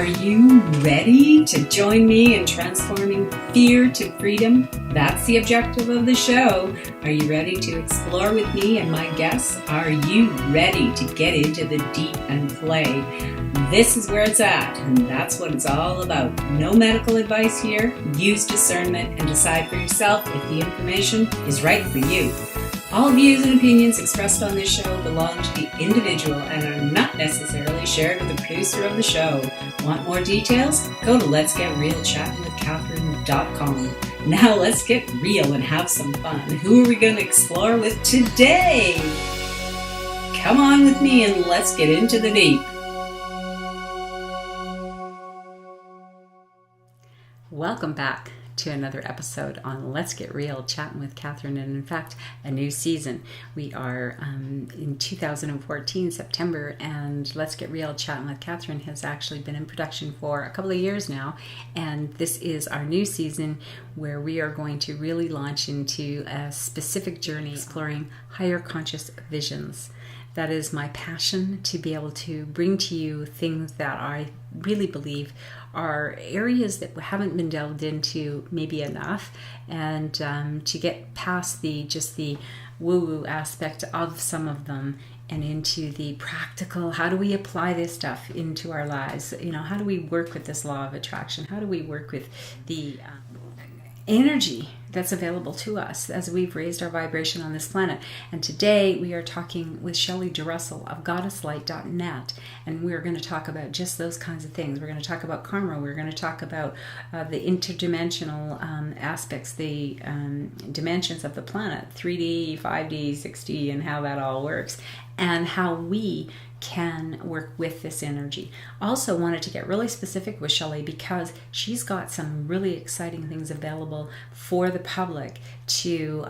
Are you ready to join me in transforming fear to freedom? That's the objective of the show. Are you ready to explore with me and my guests? Are you ready to get into the deep and play? This is where it's at, and that's what it's all about. No medical advice here. Use discernment and decide for yourself if the information is right for you. All views and opinions expressed on this show belong to the individual and are not necessarily shared with the producer of the show. Want more details? Go to letsgetrealchattingwithcatherine.com. Now let's get real and have some fun. Who are we going to explore with today? Come on with me and let's get into the deep. Welcome back to another episode on Let's Get Real, Chatting with Catherine, and in fact, a new season. We are in 2014, September, and Let's Get Real, Chatting with Catherine has actually been in production for a couple of years now, and this is our new season where we are going to really launch into a specific journey exploring higher conscious visions. That is my passion, to be able to bring to you things that I really believe are areas that haven't been delved into maybe enough, and to get past the woo-woo aspect of some of them and into the practical, how do we apply this stuff into our lives? You know, how do we work with this law of attraction? How do we work with the energy that's available to us as we've raised our vibration on this planet? And today we are talking with Shelly Dressel of goddesslight.net, and we're going to talk about just those kinds of things. We're going to talk about karma. We're going to talk about the interdimensional aspects, the dimensions of the planet, 3D, 5D, 6D, and how that all works, and how we can work with this energy. Also wanted to get really specific with Shelly because she's got some really exciting things available for the public to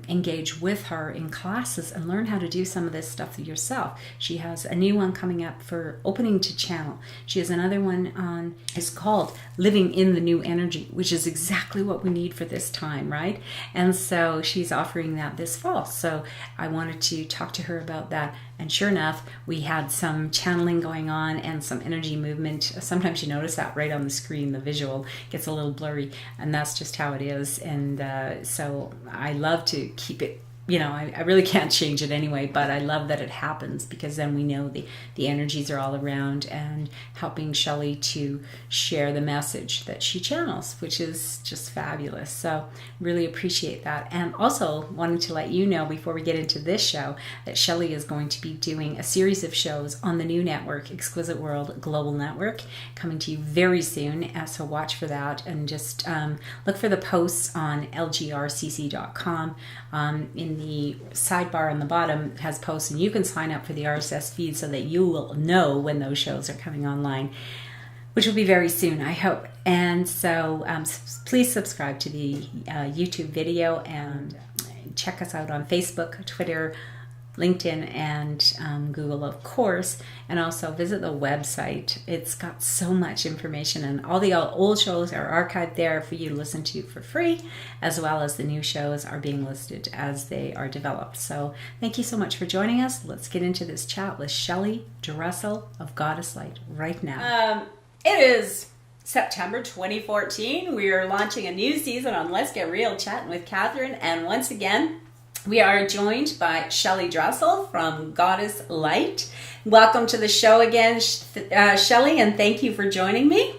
engage with her in classes and learn how to do some of this stuff yourself. She has a new one coming up for opening to channel. She has another one on, it's called Living in the New Energy, which is exactly what we need for this time, right? And so she's offering that this fall. So I wanted to talk to her about that. And sure enough, we had some channeling going on and some energy movement. Sometimes you notice that right on the screen, the visual gets a little blurry, and that's just how it is. And so I love to keep it, you know, I really can't change it anyway, but I love that it happens because then we know the energies are all around and helping Shelly to share the message that she channels, which is just fabulous. So really appreciate that. And also wanting to let you know before we get into this show that Shelly is going to be doing a series of shows on the new network, Exquisite World Global Network, coming to you very soon. So watch for that and just look for the posts on lgrcc.com. In the sidebar on the bottom has posts, and you can sign up for the RSS feed so that you will know when those shows are coming online, which will be very soon, I hope. And so please subscribe to the YouTube video and check us out on Facebook, Twitter, LinkedIn, and Google, of course, and also visit the website. It's got so much information, and all the old shows are archived there for you to listen to for free, as well as the new shows are being listed as they are developed. So thank you so much for joining us. Let's get into this chat with Shelly Dressel of Goddess Light right now. It is September 2014. We are launching a new season on Let's Get Real, Chatting with Catherine, and once again, we are joined by Shelly Dressel from Goddess Light. Welcome to the show again, Shelly, and thank you for joining me.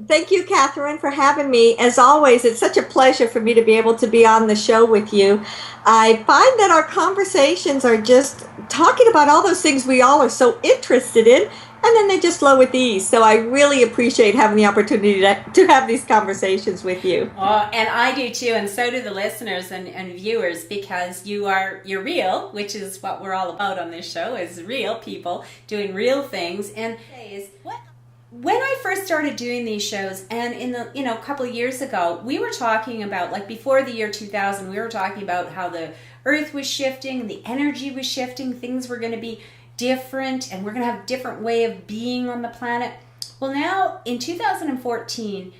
Thank you, Catherine, for having me. As always, it's such a pleasure for me to be able to be on the show with you. I find that our conversations are just talking about all those things we all are so interested in, and then they just flow with ease. So I really appreciate having the opportunity to have these conversations with you. And I do too, and so do the listeners and viewers, because you're real, which is what we're all about on this show, is real people doing real things. And when I first started doing these shows, and in the a couple of years ago, we were talking about, like before the year 2000, we were talking about how the earth was shifting, the energy was shifting, things were going to be different, and we're going to have a different way of being on the planet. Well, now in 2014,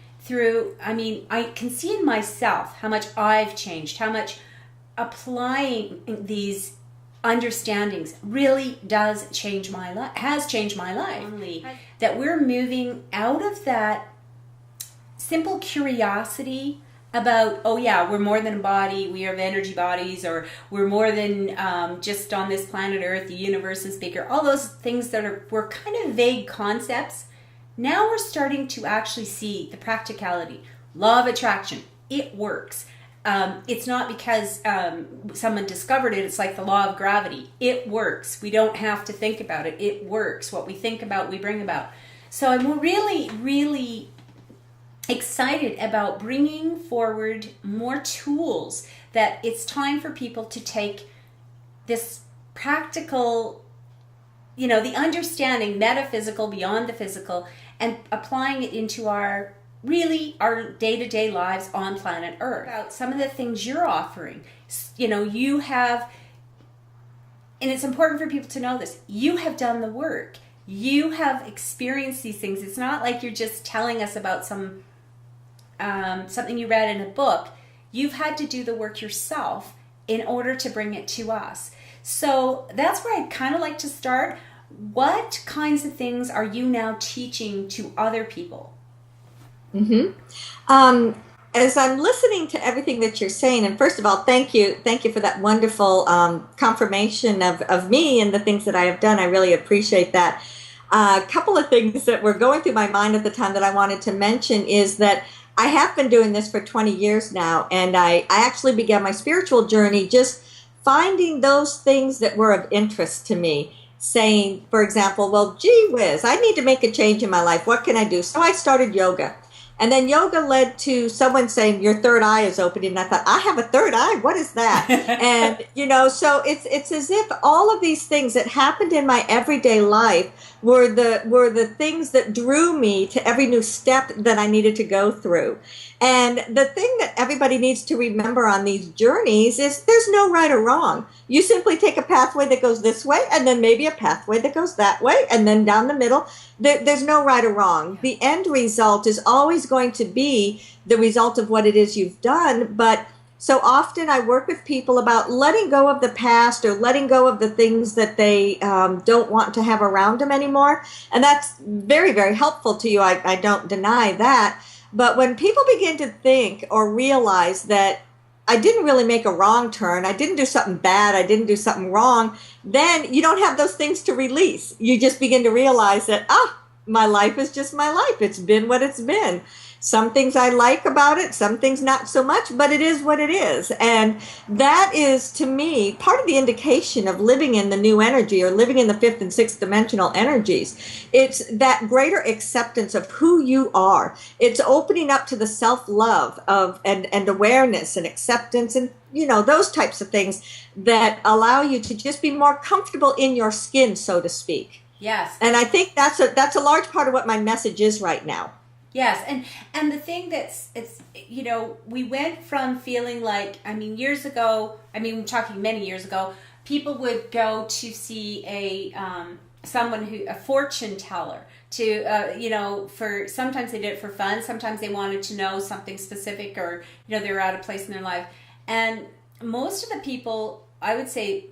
I can see in myself how much I've changed, how much applying these understandings really does change my life, has changed my life. That we're moving out of that simple curiosity about, oh yeah, we're more than a body, we have energy bodies, or we're more than just on this planet Earth, the universe is bigger, all those things that were kind of vague concepts. Now we're starting to actually see the practicality. Law of attraction, it works. It's not because someone discovered it. It's like the law of gravity. It works. We don't have to think about it. It works. What we think about, we bring about. So I'm really, really excited about bringing forward more tools, that it's time for people to take this practical, the understanding, metaphysical, beyond the physical, and applying it into our day-to-day lives on planet Earth. About some of the things you're offering. You have, and it's important for people to know this, you have done the work. You have experienced these things. It's not like you're just telling us about something you read in a book. You've had to do the work yourself in order to bring it to us. So that's where I'd kind of like to start. What kinds of things are you now teaching to other people? As I'm listening to everything that you're saying, and first of all, thank you for that wonderful confirmation of me and the things that I have done. I really appreciate that. A couple of things that were going through my mind at the time that I wanted to mention is that I have been doing this for 20 years now, and I actually began my spiritual journey just finding those things that were of interest to me. Saying, for example, well, gee whiz, I need to make a change in my life. What can I do? So I started yoga. And then yoga led to someone saying, your third eye is opening. And I thought, I have a third eye? What is that? And, so it's as if all of these things that happened in my everyday life were the things that drew me to every new step that I needed to go through. And the thing that everybody needs to remember on these journeys is there's no right or wrong. You simply take a pathway that goes this way, and then maybe a pathway that goes that way, and then down the middle. There's no right or wrong. The end result is always going to be the result of what it is you've done. But so often I work with people about letting go of the past, or letting go of the things that they don't want to have around them anymore. And that's very, very helpful to you. I don't deny that. But when people begin to think or realize that I didn't really make a wrong turn, I didn't do something bad, I didn't do something wrong, then you don't have those things to release. You just begin to realize that, my life is just my life. It's been what it's been. Some things I like about it, some things not so much, but it is what it is. And that is, to me, part of the indication of living in the new energy, or living in the fifth and sixth dimensional energies. It's that greater acceptance of who you are. It's opening up to the self-love and awareness and acceptance, and those types of things that allow you to just be more comfortable in your skin, so to speak. Yes. And I think that's a large part of what my message is right now. Yes, and the thing we went from feeling like, years ago, we're talking many years ago, people would go to see a fortune teller for sometimes they did it for fun, sometimes they wanted to know something specific, or they were at a place in their life. And most of the people, I would say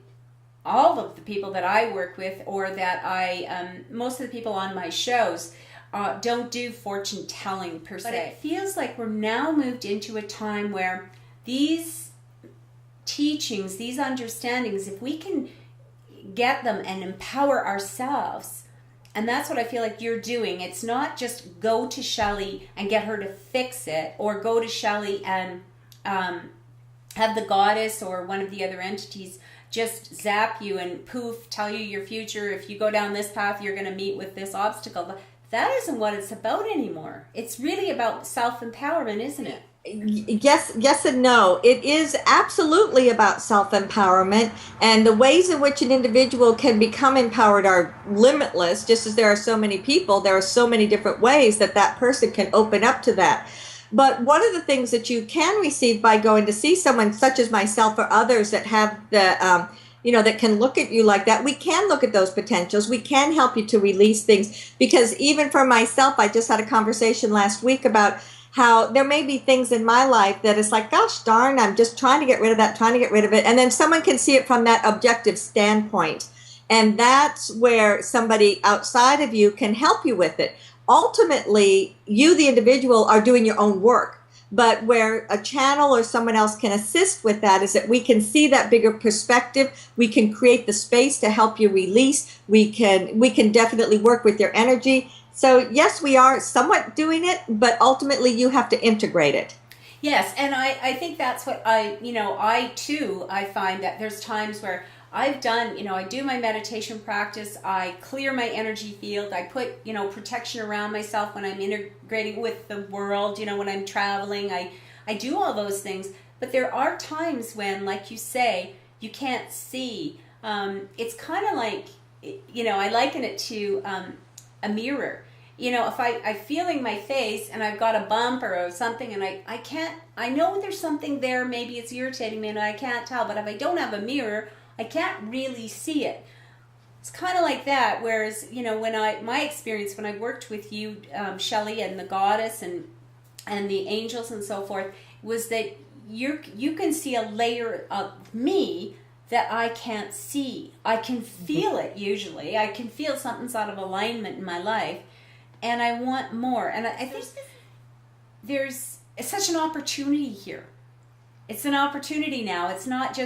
all of the people that I work with, or that most of the people on my shows, don't do fortune telling per se. But it feels like we're now moved into a time where these teachings, these understandings, if we can get them and empower ourselves, and that's what I feel like you're doing. It's not just go to Shelly and get her to fix it, or go to Shelly and have the goddess or one of the other entities just zap you and poof, tell you your future. If you go down this path, you're going to meet with this obstacle. That isn't what it's about anymore. It's really about self-empowerment, isn't it? Yes and no. It is absolutely about self-empowerment, and the ways in which an individual can become empowered are limitless. Just as there are so many people, there are so many different ways that person can open up to that. But one of the things that you can receive by going to see someone such as myself, or others that have the that can look at you like that, we can look at those potentials. We can help you to release things, because even for myself, I just had a conversation last week about how there may be things in my life that it's like, gosh darn, I'm just trying to get rid of that, trying to get rid of it. And then someone can see it from that objective standpoint. And that's where somebody outside of you can help you with it. Ultimately, you, the individual, are doing your own work. But where a channel or someone else can assist with that is that we can see that bigger perspective. We can create the space to help you release. We can definitely work with your energy. So yes, we are somewhat doing it, but ultimately you have to integrate it. Yes, and I think that's what I find that there's times where I've done, I do my meditation practice, I clear my energy field, I put, protection around myself when I'm integrating with the world, when I'm traveling, I do all those things. But there are times when, like you say, you can't see. It's kind of like, I liken it to a mirror. If I'm feeling my face and I've got a bump or something and I know there's something there, maybe it's irritating me and I can't tell, but if I don't have a mirror, I can't really see it. It's kind of like that. Whereas, my experience when I worked with you, Shelly, and the goddess and the angels and so forth, was that you can see a layer of me that I can't see. I can feel it usually. I can feel something's out of alignment in my life, and I want more. And I think there's such an opportunity here. It's an opportunity now. It's not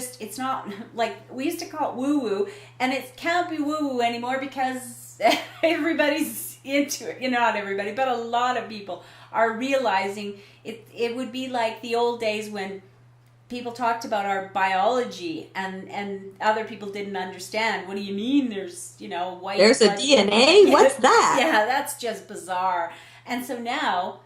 like we used to call it woo-woo, and it can't be woo-woo anymore because everybody's into it. Not everybody, but a lot of people are realizing it would be like the old days when people talked about our biology and other people didn't understand. What do you mean there's, white There's blood? a DNA? What's that? Yeah, that's just bizarre. And so now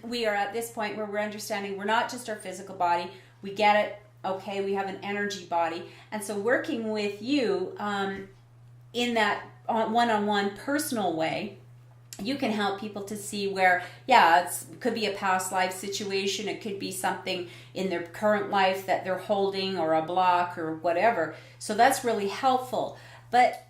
we are at this point where we're understanding we're not just our physical body. We get it. Okay, we have an energy body. And so working with you in that one-on-one personal way, you can help people to see where, it could be a past life situation. It could be something in their current life that they're holding or a block or whatever. So that's really helpful. But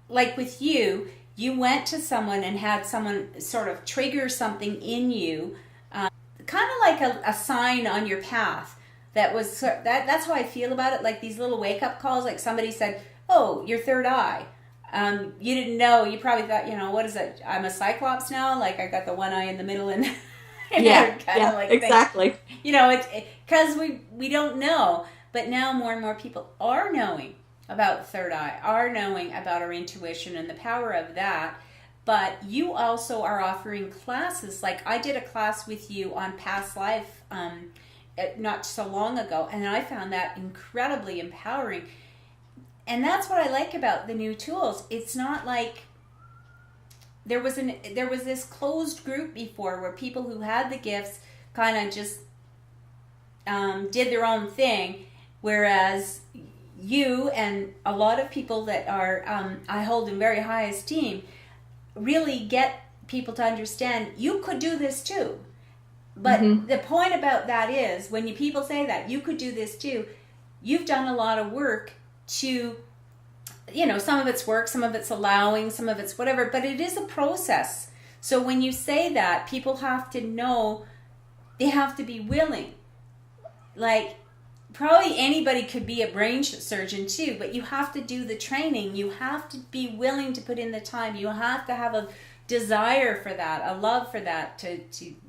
like with you, you went to someone and had someone sort of trigger something in you, kind of like a sign on your path. That's how I feel about it. Like these little wake-up calls, like somebody said, oh, your third eye. You didn't know. You probably thought, what is it? I'm a cyclops now. Like I got the one eye in the middle and exactly. It's because we don't know. But now more and more people are knowing about third eye, are knowing about our intuition and the power of that. But you also are offering classes. Like I did a class with you on past life not so long ago, and I found that incredibly empowering. And that's what I like about the new tools. It's not like there was this closed group before where people who had the gifts kind of just did their own thing, whereas you and a lot of people that are I hold in very high esteem really get people to understand you could do this too. But the point about that is when people say that you could do this too, you've done a lot of work to, some of it's work, some of it's allowing, some of it's whatever, but it is a process. So when you say that, people have to know, they have to be willing. Like, probably anybody could be a brain surgeon too, but you have to do the training. You have to be willing to put in the time. You have to have a desire for that, a love for that, to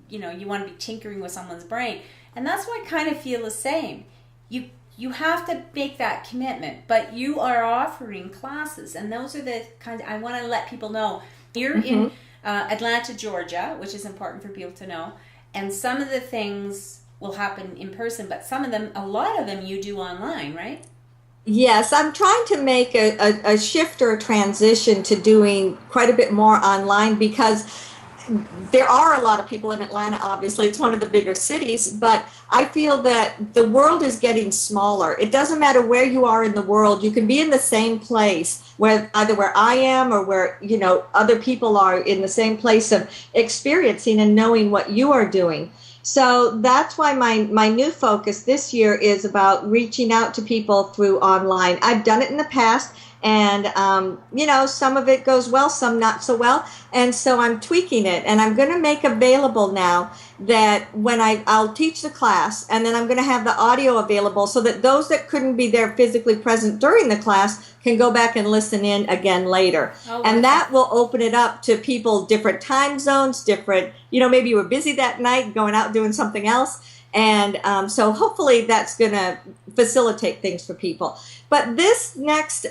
you want to be tinkering with someone's brain. And that's why I kind of feel the same. You have to make that commitment, but you are offering classes, and those are the kinds I want to let people know. You're in Atlanta, Georgia, which is important for people to know, and some of the things will happen in person, but a lot of them you do online, right? Yes, I'm trying to make a shift or a transition to doing quite a bit more online because there are a lot of people in Atlanta, obviously. It's one of the bigger cities, but I feel that the world is getting smaller. It doesn't matter where you are in the world. You can be in the same place, either where I am or where, other people are in the same place of experiencing and knowing what you are doing. So that's why my new focus this year is about reaching out to people through online. I've done it in the past, And, some of it goes well, some not so well. And so I'm tweaking it, and I'm going to make available now that when I'll teach the class, and then I'm going to have the audio available so that those that couldn't be there physically present during the class can go back and listen in again later. Oh, and that will open it up to people, different time zones, different, maybe you were busy that night going out doing something else. And so hopefully that's going to facilitate things for people. But this next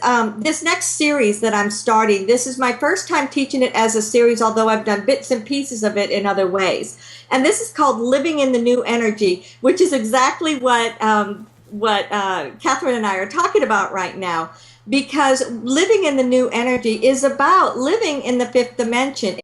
series that I'm starting, this is my first time teaching it as a series, although I've done bits and pieces of it in other ways. And this is called Living in the New Energy, which is exactly what Catherine and I are talking about right now. Because living in the new energy is about living in the fifth dimension.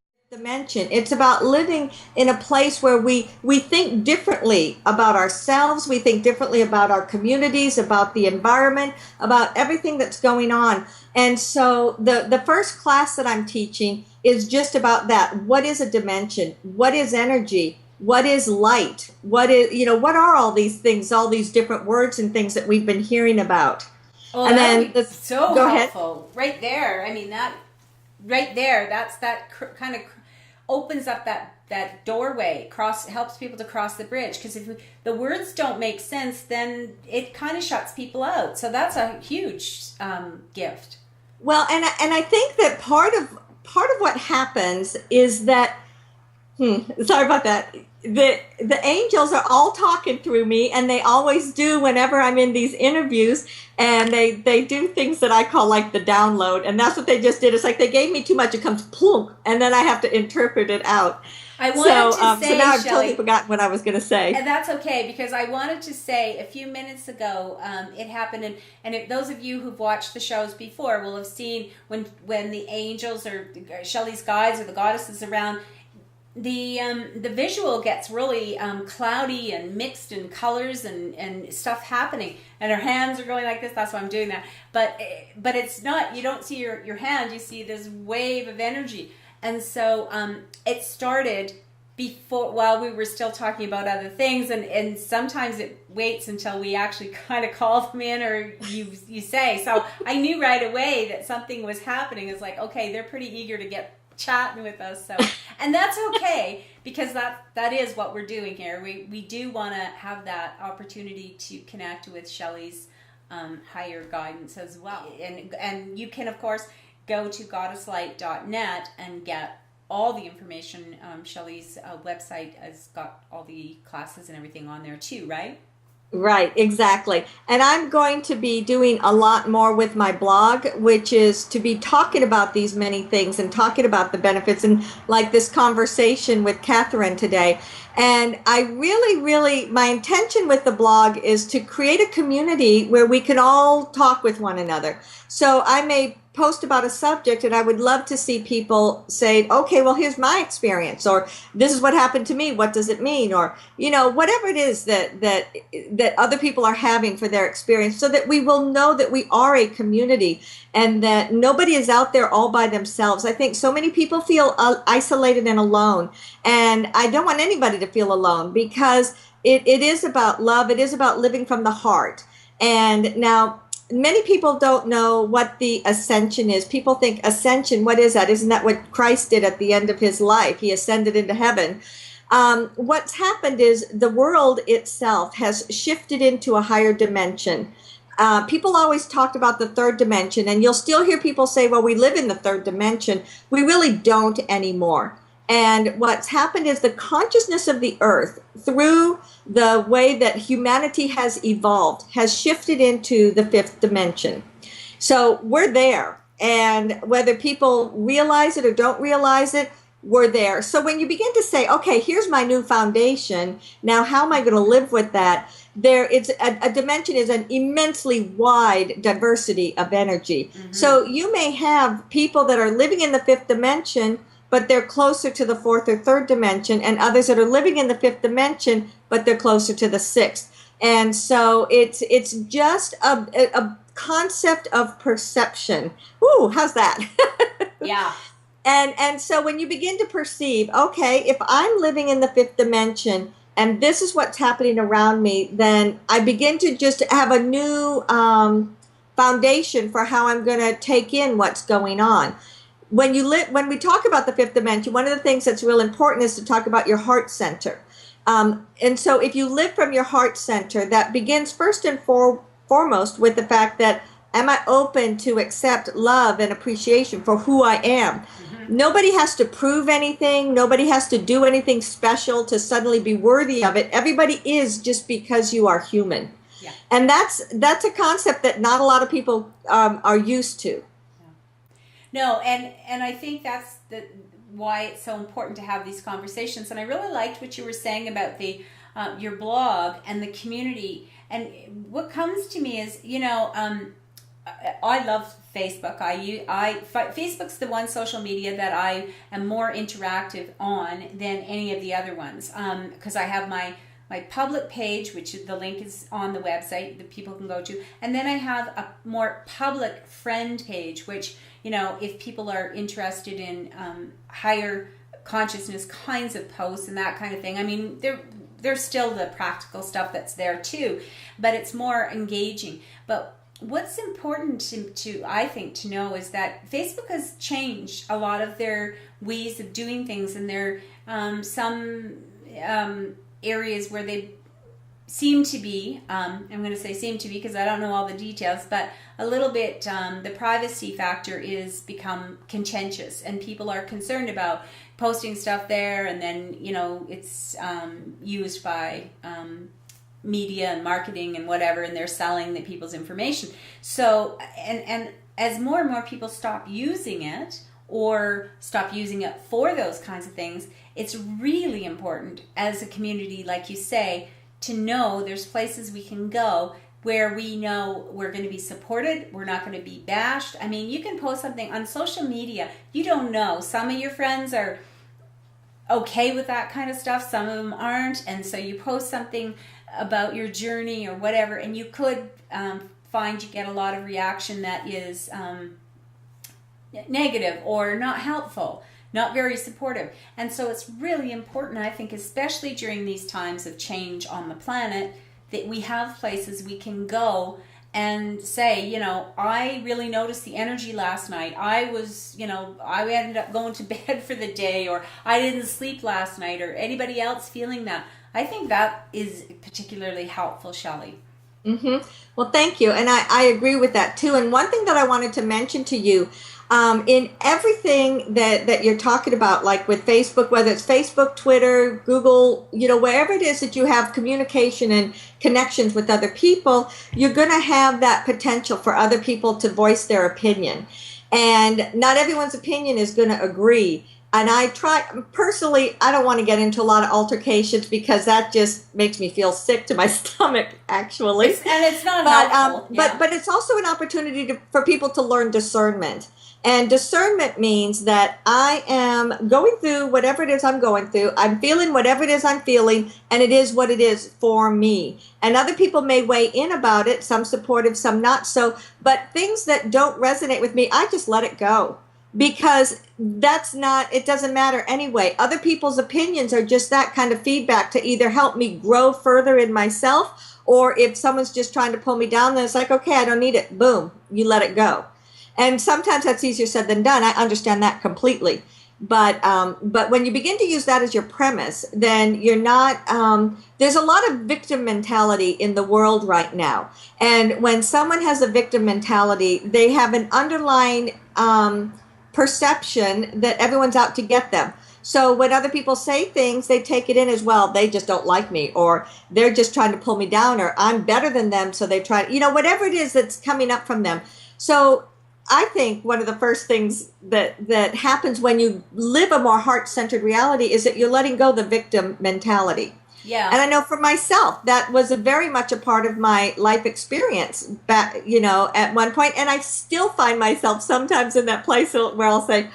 It's about living in a place where we think differently about ourselves, we think differently about our communities, about the environment, about everything that's going on. And so the first class that I'm teaching is just about that. What is a dimension? What is energy? What is light? What are all these things, all these different words and things that we've been hearing about? Oh, and then so helpful. Right there. I mean, that right there, that kind of opens up that doorway, helps people to cross the bridge. Because if the words don't make sense, then it kind of shuts people out. So that's a huge gift. Well, and I think that part of what happens is that, sorry about that. The angels are all talking through me, and they always do whenever I'm in these interviews, and they do things that I call like the download, and that's what they just did. It's like they gave me too much, it comes plunk, and then I have to interpret it out. I wanted to say, so now I've Shelly, totally forgotten what I was going to say. And that's okay, because I wanted to say a few minutes ago, it happened, and those of you who've watched the shows before will have seen when the angels or Shelly's guides or the goddesses around, the visual gets really cloudy and mixed in colors and stuff happening, and her hands are going like this. That's why I'm doing that. But it's not, you don't see your hand, you see this wave of energy. And so it started while we were still talking about other things, and sometimes it waits until we actually kind of call them in, or you say. So I knew right away that something was happening. It's like, okay, they're pretty eager to get chatting with us, so, and that's okay, because that is what we're doing here. We do want to have that opportunity to connect with Shelly's higher guidance as well, and you can of course go to goddesslight.net and get all the information. Shelly's website has got all the classes and everything on there too, right? Right, exactly. And I'm going to be doing a lot more with my blog, which is to be talking about these many things and talking about the benefits, and like this conversation with Catherine today. And I really, my intention with the blog is to create a community where we can all talk with one another. So I may post about a subject, and I would love to see people say, okay, well, here's my experience, or this is what happened to me, what does it mean, or whatever it is that other people are having for their experience, so that we will know that we are a community and that nobody is out there all by themselves. I think so many people feel isolated and alone, and I don't want anybody to feel alone, because it is about love. It is about living from the heart. And now, many people don't know what the ascension is. People think ascension, what is that? Isn't that what Christ did at the end of his life? He ascended into heaven. What's happened is the world itself has shifted into a higher dimension. People always talked about the third dimension, and you'll still hear people say, well, we live in the third dimension. We really don't anymore. And what's happened is the consciousness of the earth, through the way that humanity has evolved, has shifted into the fifth dimension. So we're there. And whether people realize it or don't realize it, we're there. So when you begin to say, okay, here's my new foundation, now how am I going to live with that? It's a dimension is an immensely wide diversity of energy. Mm-hmm. So you may have people that are living in the fifth dimension, but they're closer to the fourth or third dimension, and others that are living in the fifth dimension, but they're closer to the sixth. And so it's just a concept of perception. Ooh, how's that? Yeah. And so when you begin to perceive, okay, if I'm living in the fifth dimension and this is what's happening around me, then I begin to just have a new foundation for how I'm going to take in what's going on. When we talk about the fifth dimension, one of the things that's real important is to talk about your heart center. And so if you live from your heart center, that begins first and foremost with the fact that, am I open to accept love and appreciation for who I am? Mm-hmm. Nobody has to prove anything. Nobody has to do anything special to suddenly be worthy of it. Everybody is just because you are human. Yeah. And that's a concept that not a lot of people are used to. No, and I think that's why it's so important to have these conversations. And I really liked what you were saying about the your blog and the community. And what comes to me is, I love Facebook. Facebook's the one social media that I am more interactive on than any of the other ones, because I have my public page, which the link is on the website that people can go to, and then I have a more public friend page, which, if people are interested in higher consciousness kinds of posts and that kind of thing, I mean, there's still the practical stuff that's there too, but it's more engaging. But what's important to I think to know is that Facebook has changed a lot of their ways of doing things, and there some areas where they seem to be, I'm going to say seem to be because I don't know all the details, but a little bit the privacy factor is become contentious, and people are concerned about posting stuff there, and then it's used by media and marketing and whatever, and they're selling the people's information. So and as more and more people stop using it or stop using it for those kinds of things, it's really important as a community, like you say, to know there's places we can go where we know we're going to be supported, we're not going to be bashed. I mean, you can post something on social media, you don't know. Some of your friends are okay with that kind of stuff, some of them aren't, and so you post something about your journey or whatever, and you could find you get a lot of reaction that is negative or not helpful, not very supportive. And so it's really important, I think, especially during these times of change on the planet, that we have places we can go and say, I really noticed the energy last night. I ended up going to bed for the day, or I didn't sleep last night, or anybody else feeling that. I think that is particularly helpful, Shelly. Mm-hmm. Well, thank you. And I agree with that too. And one thing that I wanted to mention to you, in everything that you're talking about, like with Facebook, whether it's Facebook, Twitter, Google, wherever it is that you have communication and connections with other people, you're going to have that potential for other people to voice their opinion. And not everyone's opinion is going to agree. And personally, I don't want to get into a lot of altercations because that just makes me feel sick to my stomach, actually. It's not helpful. But it's also an opportunity for people to learn discernment. And discernment means that I am going through whatever it is I'm going through. I'm feeling whatever it is I'm feeling, and it is what it is for me. And other people may weigh in about it, some supportive, some not so. But things that don't resonate with me, I just let it go. Because it doesn't matter anyway. Other people's opinions are just that kind of feedback to either help me grow further in myself, or if someone's just trying to pull me down, then it's like, okay, I don't need it. Boom, you let it go. And sometimes that's easier said than done. I understand that completely. But when you begin to use that as your premise, then you're not, there's a lot of victim mentality in the world right now. And when someone has a victim mentality, they have an underlying perception that everyone's out to get them. So when other people say things, they take it in as, well, they just don't like me, or they're just trying to pull me down, or I'm better than them, so they try, whatever it is that's coming up from them. So I think one of the first things that happens when you live a more heart-centered reality is that you're letting go the victim mentality. Yeah. And I know for myself, that was very much a part of my life experience back, at one point. And I still find myself sometimes in that place where I'll say,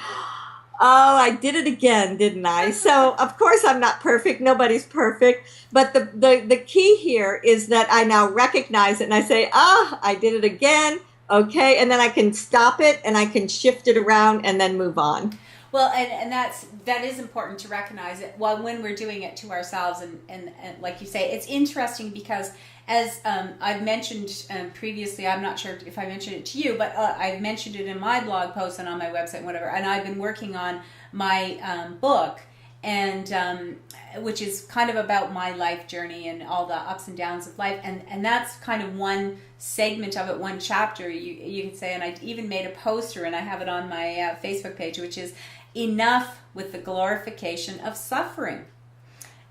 oh, I did it again, didn't I? So, of course, I'm not perfect. Nobody's perfect. But the key here is that I now recognize it and I say, I did it again. Okay. And then I can stop it and I can shift it around and then move on. Well, and that is important to recognize it when we're doing it to ourselves, and like you say, it's interesting because as I've mentioned previously, I'm not sure if I mentioned it to you, but I've mentioned it in my blog post and on my website and whatever, and I've been working on my book, and which is kind of about my life journey and all the ups and downs of life, and that's kind of one segment of it, one chapter, you could say. And I even made a poster, and I have it on my Facebook page, which is enough with the glorification of suffering.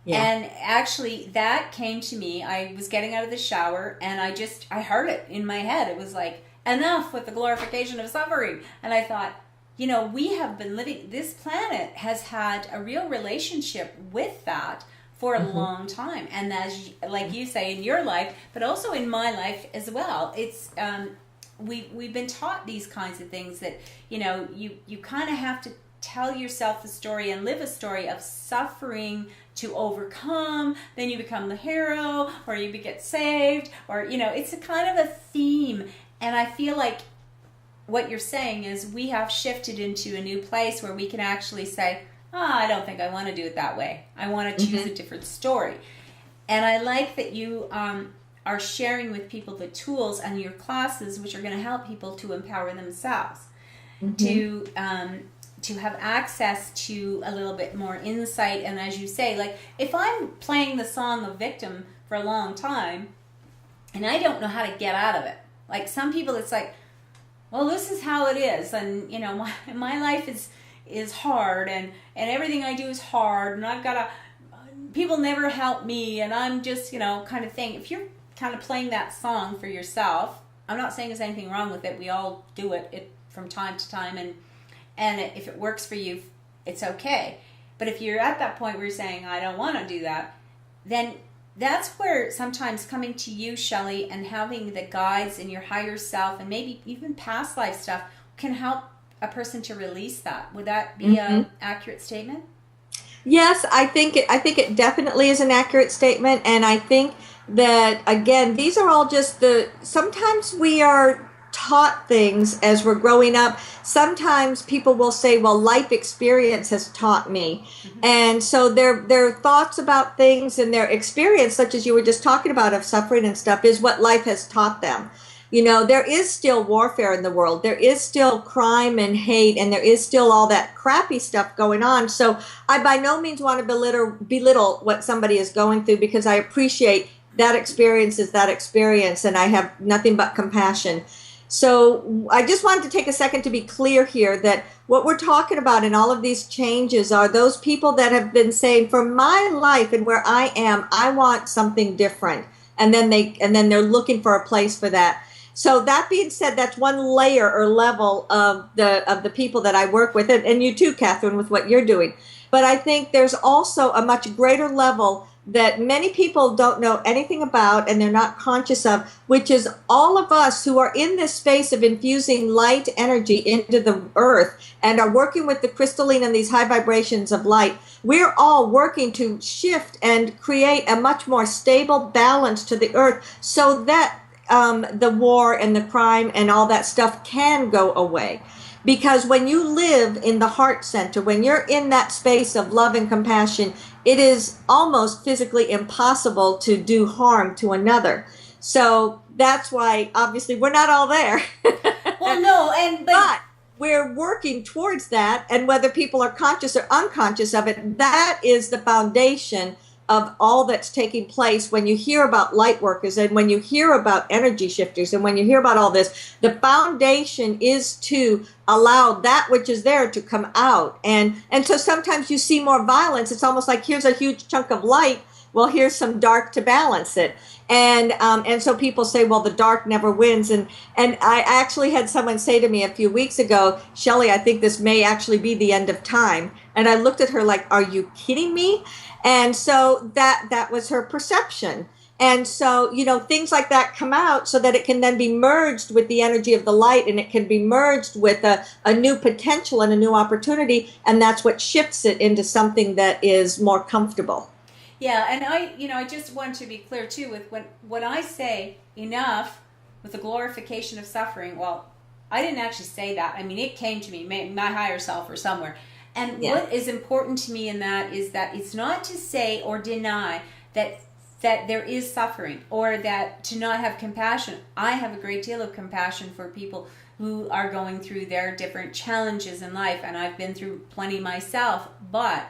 Yeah. And actually that came to me. I was getting out of the shower, and I heard it in my head. It was like, enough with the glorification of suffering. And I thought, we have been living, this planet has had a real relationship with that for a long time. And as, like you say, in your life, but also in my life as well, it's, we've been taught these kinds of things that, you kind of have to tell yourself the story and live a story of suffering to overcome. Then you become the hero, or you get saved, or, it's a kind of a theme. And I feel like what you're saying is we have shifted into a new place where we can actually say, I don't think I want to do it that way. I want to choose a different story. And I like that you are sharing with people the tools and your classes, which are going to help people to empower themselves, to have access to a little bit more insight. And as you say, like, if I'm playing the song of victim for a long time and I don't know how to get out of it, like some people, it's like, well, this is how it is, and my life is hard, and everything I do is hard, and I've got to, people never help me, and I'm just, kind of thing. If you're kind of playing that song for yourself, I'm not saying there's anything wrong with it. We all do it from time to time, and if it works for you, it's okay. But if you're at that point where you're saying, I don't want to do that, then that's where sometimes coming to you, Shelly, and having the guides in your higher self and maybe even past life stuff can help a person to release that. Would that be an accurate statement? Yes, I think it definitely is an accurate statement. And I think that, again, these are all just sometimes we are taught things as we're growing up. Sometimes people will say, well, life experience has taught me. And so their thoughts about things and their experience, such as you were just talking about, of suffering and stuff, is what life has taught them. There is still warfare in the world. There is still crime and hate, and there is still all that crappy stuff going on. So I by no means want to belittle what somebody is going through, because I appreciate that experience is that experience, and I have nothing but compassion. So I just wanted to take a second to be clear here that what we're talking about in all of these changes are those people that have been saying, for my life and where I am, I want something different. And then they're looking for a place for that. So that being said, that's one layer or level of the people that I work with, and you too, Catherine, with what you're doing. But I think there's also a much greater level that many people don't know anything about and they're not conscious of, which is all of us who are in this space of infusing light energy into the earth and are working with the crystalline and these high vibrations of light. We're all working to shift and create a much more stable balance to the earth so that the war and the crime and all that stuff can go away. Because when you live in the heart center, when you're in that space of love and compassion, it is almost physically impossible to do harm to another. So that's why, obviously, we're not all there. Well, no, but we're working towards that, and whether people are conscious or unconscious of it, that is the foundation of all that's taking place. When you hear about light workers and when you hear about energy shifters and when you hear about all this, the foundation is to allow that which is there to come out. And so sometimes you see more violence. It's almost like, here's a huge chunk of light. Well, here's some dark to balance it. And so people say, well, the dark never wins. And I actually had someone say to me a few weeks ago, Shelly, I think this may actually be the end of time. And I looked at her like, are you kidding me? And so that was her perception. And so, things like that come out so that it can then be merged with the energy of the light, and it can be merged with a new potential and a new opportunity. And that's what shifts it into something that is more comfortable. Yeah, and I just want to be clear too with when I say enough with the glorification of suffering. Well, I didn't actually say that. I mean, it came to me, my higher self or somewhere. And what is important to me in that is that it's not to say or deny that that there is suffering, or that to not have compassion. I have a great deal of compassion for people who are going through their different challenges in life, and I've been through plenty myself. But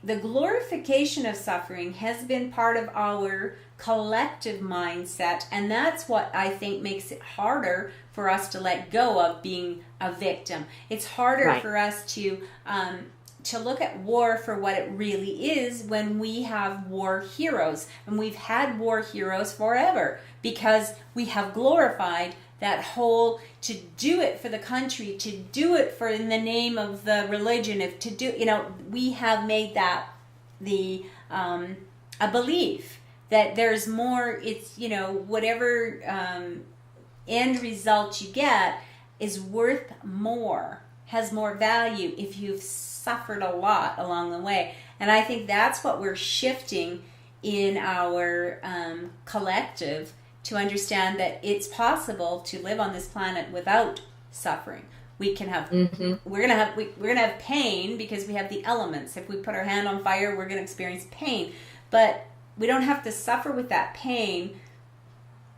the glorification of suffering has been part of our collective mindset, and that's what I think makes it harder for us to let go of being a victim. It's harder for us to look at war for what it really is when we have war heroes, and we've had war heroes forever because we have glorified that whole, to do it for the country, to do it for in the name of the religion, if to do, we have made that the a belief that there's more. It's whatever end result you get is worth more, has more value if you've suffered a lot along the way. And I think that's what we're shifting in our collective, to understand that it's possible to live on this planet without suffering. We can have we're gonna have pain because we have the elements. If we put our hand on fire, we're gonna experience pain, but we don't have to suffer with that pain.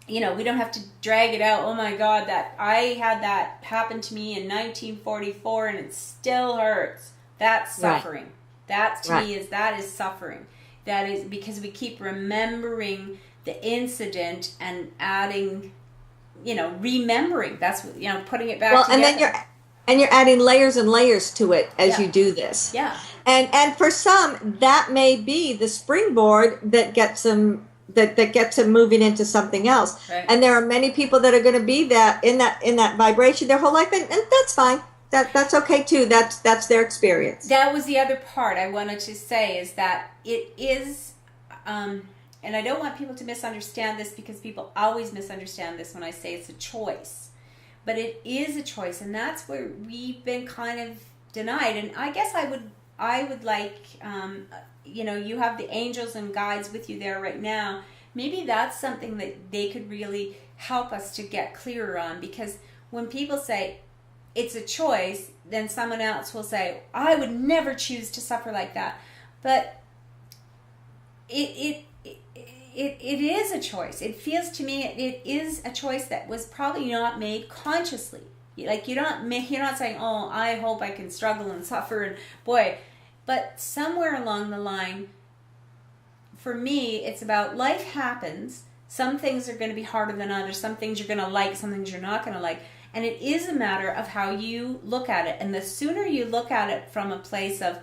We don't have to drag it out. Oh my God, that I had that happen to me in 1944 and it still hurts. That's suffering. That to me is suffering. That is because we keep remembering the incident and adding, remembering. That's what, putting it back together. And you're adding layers and layers to it as you do this. Yeah. And for some, that may be the springboard that gets them that gets them moving into something else. Right. And there are many people that are going to be in that vibration their whole life, and that's fine. That's okay too. That's their experience. That was the other part I wanted to say, is that it is, and I don't want people to misunderstand this, because people always misunderstand this when I say it's a choice. But it is a choice, and that's where we've been kind of denied. And I guess I would like, you have the angels and guides with you there right now. Maybe that's something that they could really help us to get clearer on, because when people say it's a choice, then someone else will say, I would never choose to suffer like that. But it is a choice. It feels to me it is a choice that was probably not made consciously. Like you're not saying, oh, I hope I can struggle and suffer, and boy. But somewhere along the line, for me, it's about life happens. Some things are going to be harder than others. Some things you're going to like, some things you're not going to like. And it is a matter of how you look at it. And the sooner you look at it from a place of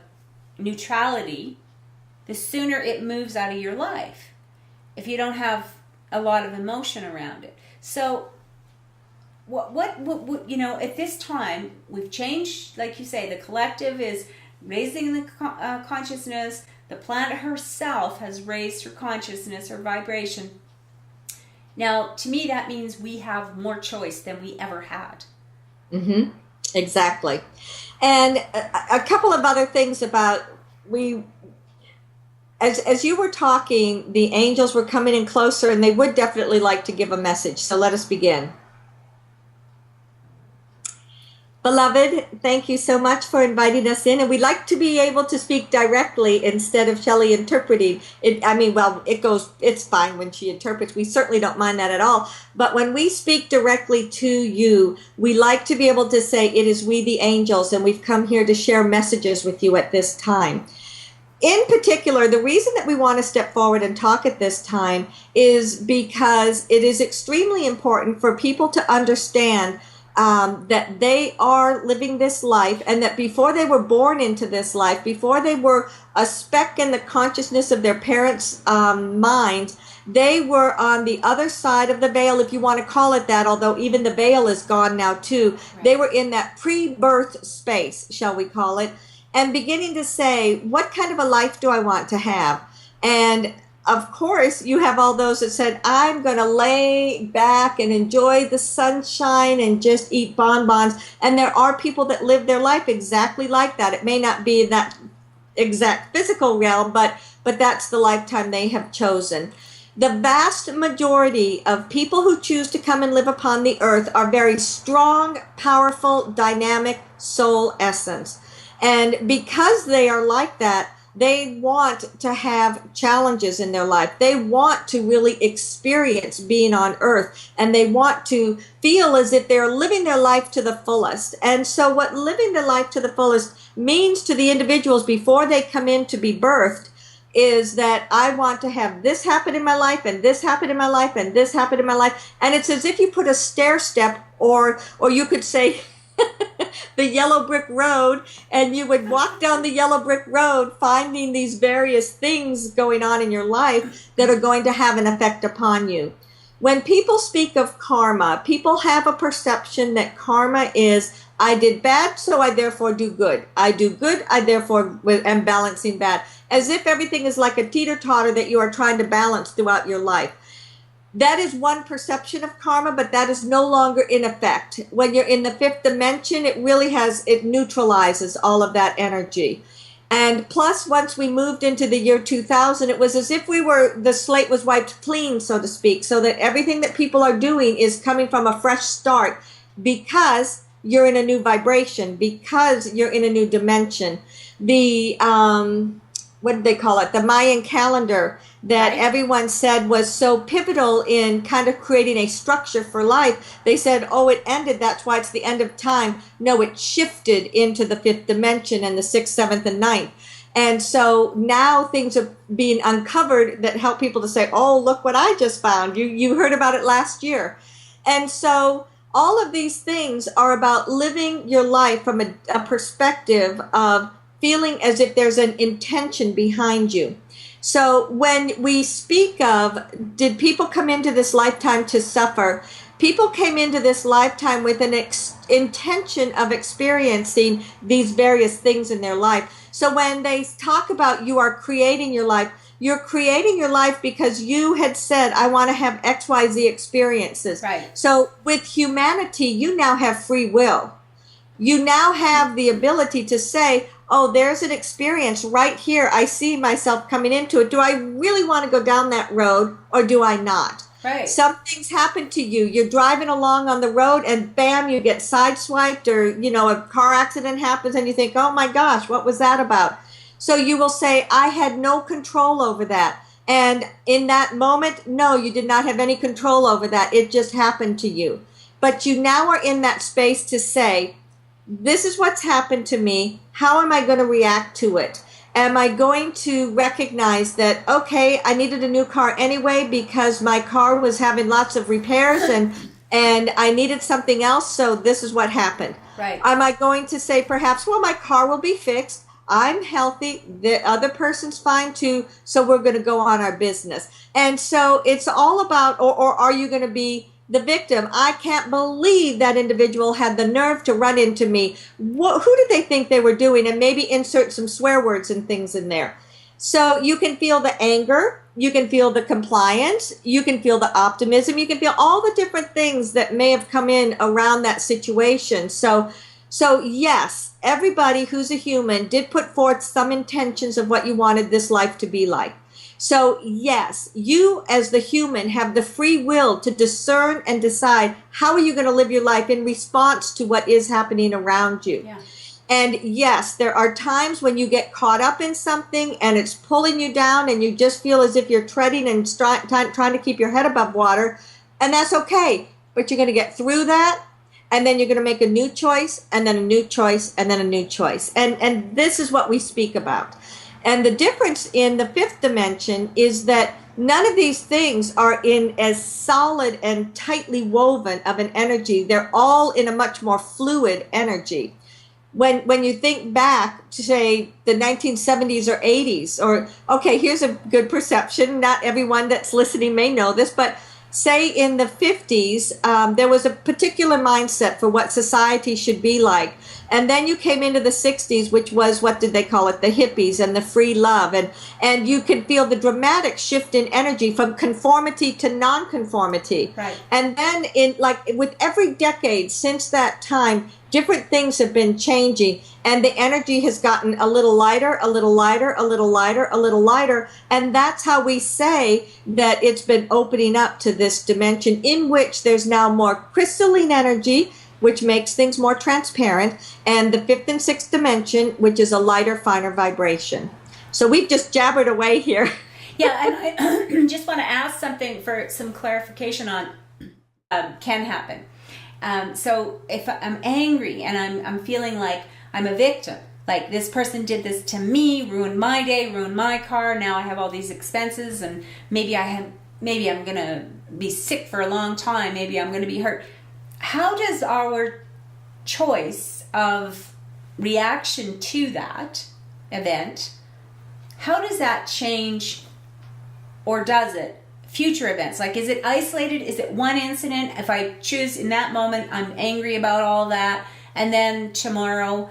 neutrality, the sooner it moves out of your life, if you don't have a lot of emotion around it. So what at this time, we've changed, like you say, the collective is raising the consciousness. The planet herself has raised her consciousness, her vibration. Now, to me, that means we have more choice than we ever had. Mm-hmm. Exactly. And a couple of other things about as you were talking, the angels were coming in closer, and they would definitely like to give a message. So let us begin. Beloved, thank you so much for inviting us in, and we'd like to be able to speak directly instead of Shelly interpreting. It's fine when she interprets. We certainly don't mind that at all. But when we speak directly to you, we like to be able to say, it is we the angels, and we've come here to share messages with you at this time. In particular, the reason that we want to step forward and talk at this time is because it is extremely important for people to understand that they are living this life, and that before they were born into this life, before they were a speck in the consciousness of their parents' minds, they were on the other side of the veil, if you want to call it that, although even the veil is gone now too. Right. They were in that pre-birth space, shall we call it, and beginning to say, what kind of a life do I want to have? And of course, you have all those that said, I'm going to lay back and enjoy the sunshine and just eat bonbons. And there are people that live their life exactly like that. It may not be in that exact physical realm, but that's the lifetime they have chosen. The vast majority of people who choose to come and live upon the earth are very strong, powerful, dynamic soul essence. And because they are like that, They want to have challenges in their life. They want to really experience being on earth, and they want to feel as if they're living their life to the fullest. And so what living their life to the fullest means to the individuals before they come in to be birthed is that I want to have this happen in my life, and this happen in my life, and this happen in my life. And it's as if you put a stair step, or you could say the yellow brick road, and you would walk down the yellow brick road finding these various things going on in your life that are going to have an effect upon you. When people speak of karma, people have a perception that karma is, I did bad, so I therefore do good. I do good, I therefore am balancing bad. As if everything is like a teeter-totter that you are trying to balance throughout your life. That is one perception of karma, but that is no longer in effect. When you're in the fifth dimension, it neutralizes all of that energy. And plus, once we moved into the year 2000, it was as if the slate was wiped clean, so to speak, so that everything that people are doing is coming from a fresh start because you're in a new vibration, because you're in a new dimension. The, what did they call it? The Mayan calendar that everyone said was so pivotal in kind of creating a structure for life. They said, oh, it ended, that's why it's the end of time. No, it shifted into the fifth dimension and the sixth, seventh, and ninth. And so now things are being uncovered that help people to say, oh, look what I just found. You heard about it last year. And so all of these things are about living your life from a perspective of feeling as if there's an intention behind you. So when we speak of, did people come into this lifetime to suffer? People came into this lifetime with an intention of experiencing these various things in their life. So when they talk about you are creating your life, you're creating your life because you had said, I want to have XYZ experiences. Right. So with humanity, you now have free will. You now have the ability to say, oh, there's an experience right here. I see myself coming into it. Do I really want to go down that road or do I not? Right. Some things happen to you. You're driving along on the road and bam, you get sideswiped, or, a car accident happens and you think, oh my gosh, what was that about? So you will say, I had no control over that. And in that moment, no, you did not have any control over that. It just happened to you. But you now are in that space to say, this is what's happened to me. How am I going to react to it? Am I going to recognize that, okay, I needed a new car anyway because my car was having lots of repairs and I needed something else, so this is what happened. Right. Am I going to say perhaps, well, my car will be fixed. I'm healthy. The other person's fine too, so we're going to go on our business. And so it's all about, or are you going to be the victim? I can't believe that individual had the nerve to run into me. Who did they think they were doing? And maybe insert some swear words and things in there. So you can feel the anger, you can feel the compliance, you can feel the optimism, you can feel all the different things that may have come in around that situation. So yes, everybody who's a human did put forth some intentions of what you wanted this life to be like. So yes, you as the human have the free will to discern and decide how are you going to live your life in response to what is happening around you. Yeah. And yes, there are times when you get caught up in something and it's pulling you down and you just feel as if you're treading and trying to keep your head above water. And that's okay. But you're going to get through that. And then you're going to make a new choice, and then a new choice, and then a new choice. And this is what we speak about. And the difference in the fifth dimension is that none of these things are in as solid and tightly woven of an energy. They're all in a much more fluid energy. When you think back to, say, the 1970s or 80s, or, okay, here's a good perception. Not everyone that's listening may know this, but say in the 50s, there was a particular mindset for what society should be like. And then you came into the 60s, which was, what did they call it? The hippies and the free love. And you can feel the dramatic shift in energy from conformity to non-conformity. Right. And then with every decade since that time, different things have been changing. And the energy has gotten a little lighter, a little lighter, a little lighter, a little lighter. And that's how we say that it's been opening up to this dimension in which there's now more crystalline energy, which makes things more transparent, and the fifth and sixth dimension, which is a lighter, finer vibration. So we've just jabbered away here. Yeah, and I just want to ask something for some clarification on can happen. So if I'm angry and I'm feeling like I'm a victim, like this person did this to me, ruined my day, ruined my car, now I have all these expenses, and maybe I'm going to be sick for a long time, maybe I'm going to be hurt. How does our choice of reaction to that event, how does that change, or does it, future events? Like, is it isolated? Is it one incident? If I choose in that moment, I'm angry about all that, and then tomorrow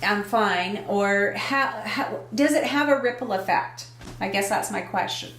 I'm fine? Or how does it have a ripple effect? I guess that's my question.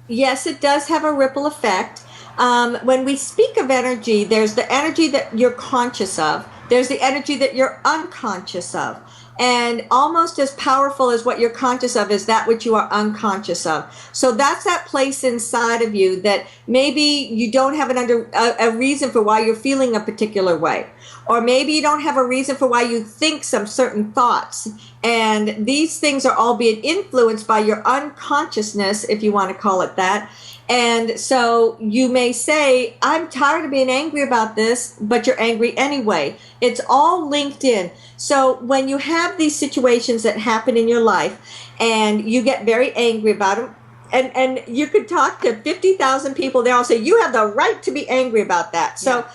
Yes, it does have a ripple effect. When we speak of energy, there's the energy that you're conscious of. There's the energy that you're unconscious of. And almost as powerful as what you're conscious of is that which you are unconscious of. So that's that place inside of you that maybe you don't have a reason for why you're feeling a particular way. Or maybe you don't have a reason for why you think some certain thoughts. And these things are all being influenced by your unconsciousness, if you want to call it that. And so you may say, I'm tired of being angry about this, but you're angry anyway. It's all linked in. So when you have these situations that happen in your life and you get very angry about them, and you could talk to 50,000 people, they all say, you have the right to be angry about that. So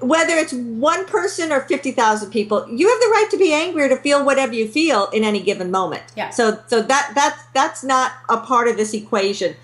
whether it's one person or 50,000 people, you have the right to be angry or to feel whatever you feel in any given moment. Yeah. So that's not a part of this equation.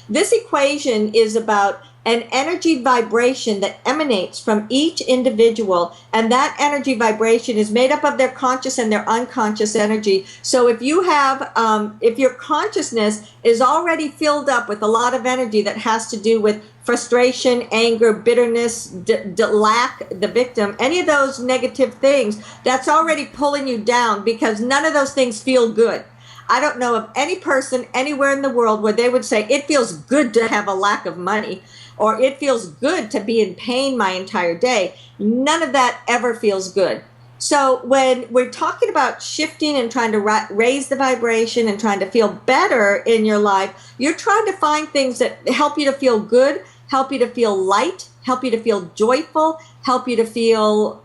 This equation is about an energy vibration that emanates from each individual, and that energy vibration is made up of their conscious and their unconscious energy. So if you have, if your consciousness is already filled up with a lot of energy that has to do with frustration, anger, bitterness, lack, the victim, any of those negative things, that's already pulling you down because none of those things feel good. I don't know of any person anywhere in the world where they would say, it feels good to have a lack of money, or it feels good to be in pain my entire day. None of that ever feels good. So when we're talking about shifting and trying to raise the vibration and trying to feel better in your life, you're trying to find things that help you to feel good, help you to feel light, help you to feel joyful, help you to feel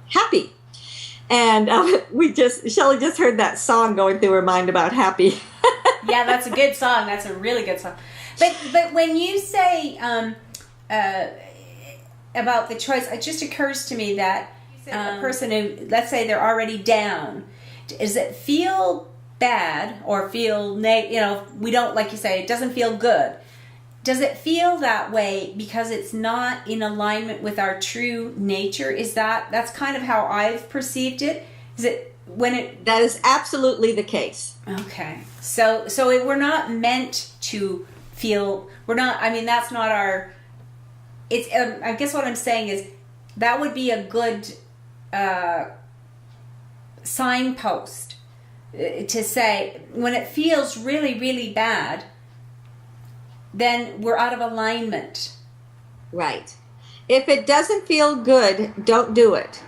happy. And Shelly just heard that song going through her mind about happy. Yeah, that's a good song. That's a really good song. But when you say about the choice, it just occurs to me that a person who, let's say they're already down, does it feel bad or feel, we don't, like you say, it doesn't feel good. Does it feel that way because it's not in alignment with our true nature? That's kind of how I've perceived it? Is it when it... That is absolutely the case. Okay. So we're not meant to feel, that's not our, it's, I guess what I'm saying is that would be a good signpost to say when it feels really, really bad, then we're out of alignment. Right. If it doesn't feel good, don't do it.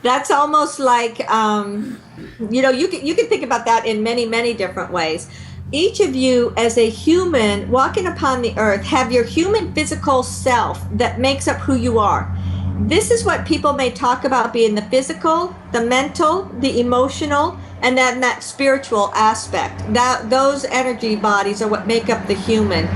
That's almost like, you can think about that in many, many different ways. Each of you as a human walking upon the earth have your human physical self that makes up who you are. This is what people may talk about being the physical, the mental, the emotional, and then that spiritual aspect. Those energy bodies are what make up the human.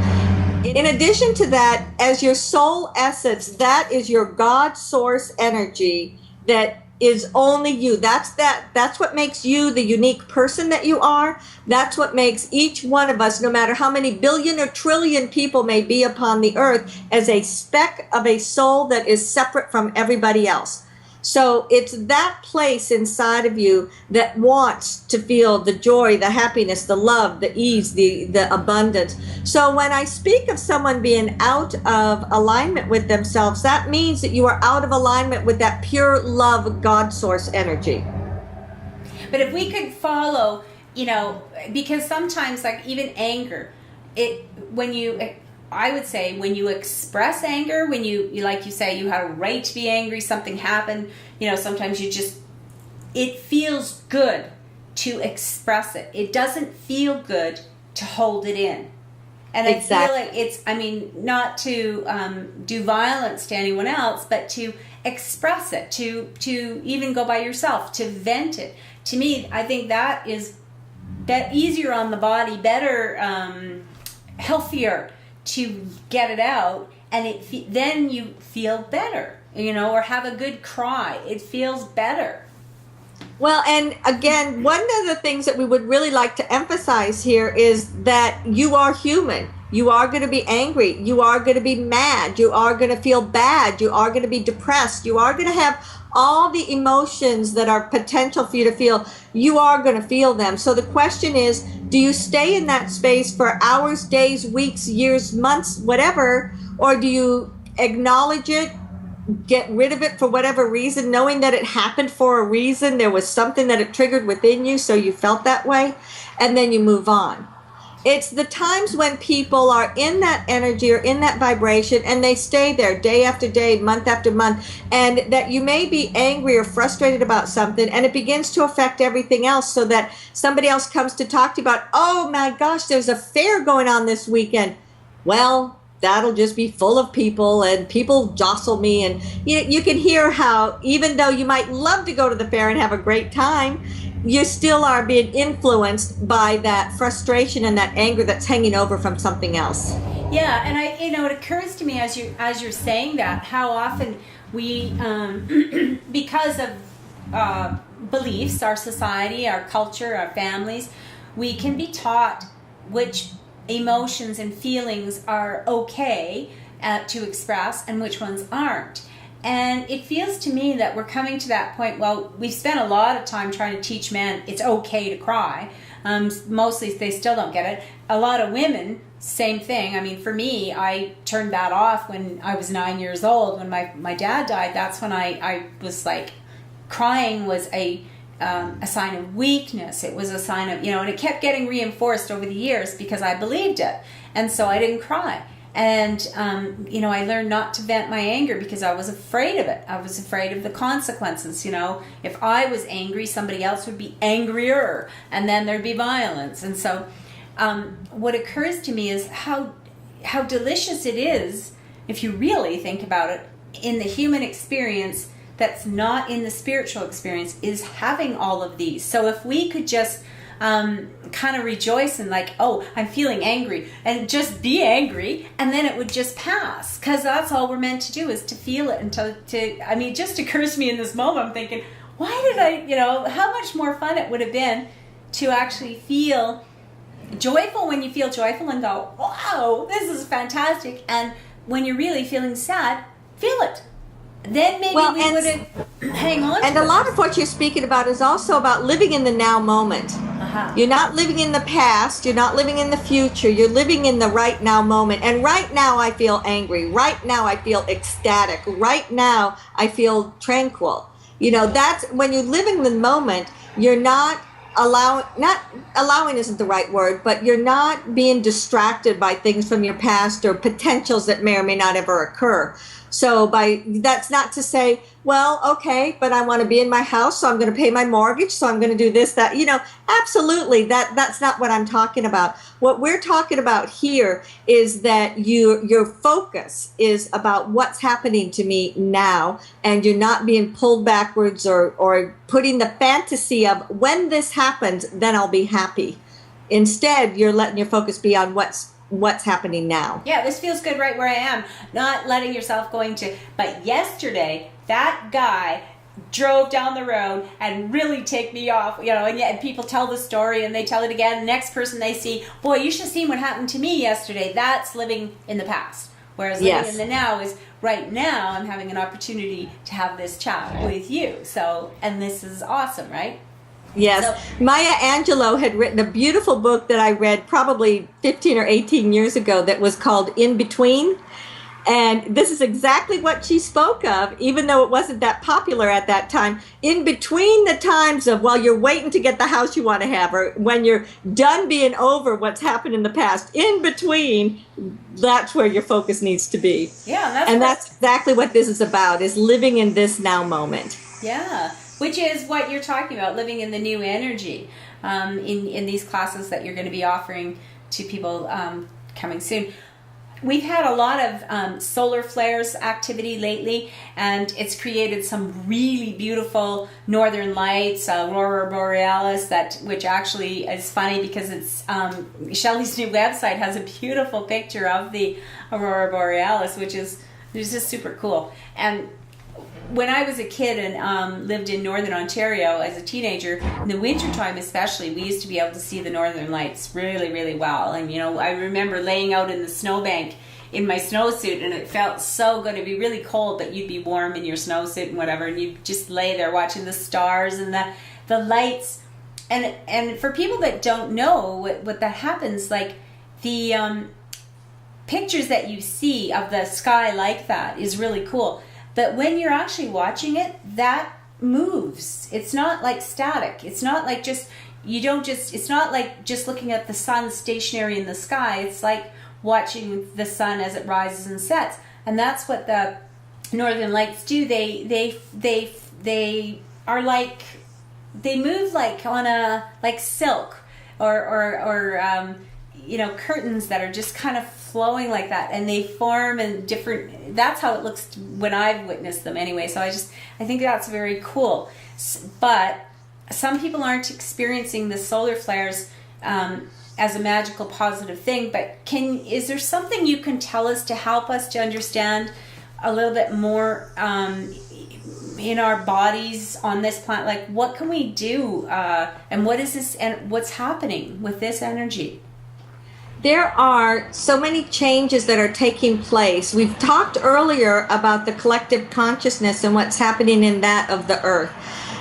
In addition to that, as your soul essence, that is your God source energy that is only you. That's what makes you the unique person that you are. That's what makes each one of us, no matter how many billion or trillion people may be upon the earth, as a speck of a soul that is separate from everybody else. So it's that place inside of you that wants to feel the joy, the happiness, the love, the ease, the abundance. So when I speak of someone being out of alignment with themselves, that means that you are out of alignment with that pure love, God source energy. But if we could follow, because sometimes, like even anger, I would say when you express anger, when you like you say, you had a right to be angry, something happened, sometimes it feels good to express it. It doesn't feel good to hold it in. And I Exactly. feel like it's, I mean, not to do violence to anyone else, but to express it, to even go by yourself, to vent it. To me, I think that is easier on the body, better, healthier to get it out, and then you feel better, or have a good cry. It feels better. Well, and again, one of the things that we would really like to emphasize here is that you are human. You are going to be angry. You are going to be mad. You are going to feel bad. You are going to be depressed. You are going to have all the emotions that are potential for you to feel. You are going to feel them. So the question is, do you stay in that space for hours, days, weeks, years, months, whatever, or do you acknowledge it, get rid of it for whatever reason, knowing that it happened for a reason, there was something that it triggered within you, so you felt that way, and then you move on. It's the times when people are in that energy or in that vibration and they stay there day after day, month after month, and that you may be angry or frustrated about something and it begins to affect everything else, so that somebody else comes to talk to you about, oh my gosh, there's a fair going on this weekend. Well, that'll just be full of people and people jostle me. And you can hear how, even though you might love to go to the fair and have a great time, you still are being influenced by that frustration and that anger that's hanging over from something else. Yeah, and it occurs to me as you're saying that, how often we, because of beliefs, our society, our culture, our families, we can be taught which emotions and feelings are okay to express and which ones aren't. And it feels to me that we're coming to that point. Well, we've spent a lot of time trying to teach men it's okay to cry. Mostly they still don't get it. A lot of women, same thing. I mean, for me, I turned that off when I was 9 years old. When my dad died, that's when I was like, crying was a sign of weakness. It was a sign of, and it kept getting reinforced over the years because I believed it. And so I didn't cry. And, I learned not to vent my anger because I was afraid of it. I was afraid of the consequences. If I was angry, somebody else would be angrier, and then there'd be violence. And so what occurs to me is how delicious it is, if you really think about it, in the human experience that's not in the spiritual experience, is having all of these. So if we could just kind of rejoice and like, oh, I'm feeling angry, and just be angry, and then it would just pass, because that's all we're meant to do, is to feel it. And it just occurs to me in this moment, I'm thinking, why did I, how much more fun it would have been to actually feel joyful when you feel joyful and go, wow, this is fantastic. And when you're really feeling sad, feel it. Then maybe we wouldn't hang on to it. And a lot of what you're speaking about is also about living in the now moment. Uh-huh. You're not living in the past. You're not living in the future. You're living in the right now moment. And right now I feel angry. Right now I feel ecstatic. Right now I feel tranquil. That's when you live in the moment. You're not allowing isn't the right word, but you're not being distracted by things from your past or potentials that may or may not ever occur. So that's not to say, well, okay, but I want to be in my house, so I'm going to pay my mortgage, so I'm going to do this, that, absolutely, that's not what I'm talking about. What we're talking about here is that your focus is about what's happening to me now, and you're not being pulled backwards or putting the fantasy of, when this happens, then I'll be happy. Instead, you're letting your focus be on what's happening now. Yeah, this feels good right where I am. Not letting yourself but yesterday, that guy drove down the road and really take me off, and yet people tell the story and they tell it again. The next person they see, boy, you should have seen what happened to me yesterday. That's living in the past. Whereas living in the now is, right now I'm having an opportunity to have this chat with you. So, and this is awesome, right? Yes. So, Maya Angelou had written a beautiful book that I read probably 15 or 18 years ago that was called In Between. And this is exactly what she spoke of, even though it wasn't that popular at that time. In between the times of, while you're waiting to get the house you want to have, or when you're done being over what's happened in the past, in between, that's where your focus needs to be. Yeah. That's exactly what this is about, is living in this now moment. Yeah. Which is what you're talking about, living in the new energy. in these classes that you're going to be offering to people coming soon. We've had a lot of solar flares activity lately, and it's created some really beautiful northern lights, aurora borealis, which actually is funny because it's Shelly's new website has a beautiful picture of the aurora borealis, which is just super cool. And when I was a kid and lived in northern Ontario as a teenager, in the wintertime especially, we used to be able to see the northern lights really, really well. And, I remember laying out in the snowbank in my snowsuit, and it felt so good. It'd be really cold, but you'd be warm in your snowsuit and whatever, and you'd just lay there watching the stars and the lights. And for people that don't know what that happens, like the pictures that you see of the sky like that is really cool. But when you're actually watching it, that moves. It's not like static. It's not like it's not like just looking at the sun stationary in the sky. It's like watching the sun as it rises and sets. And that's what the Northern Lights do. They are like, they move like like silk or curtains that are just kind of flowing like that, and they form in different, that's how it looks when I've witnessed them anyway. So I think that's very cool. But some people aren't experiencing the solar flares as a magical positive thing, but is there something you can tell us to help us to understand a little bit more in our bodies on this planet? Like, what can we do, and what is this, and what's happening with this energy? There are so many changes that are taking place. We've talked earlier about the collective consciousness and what's happening in that of the earth.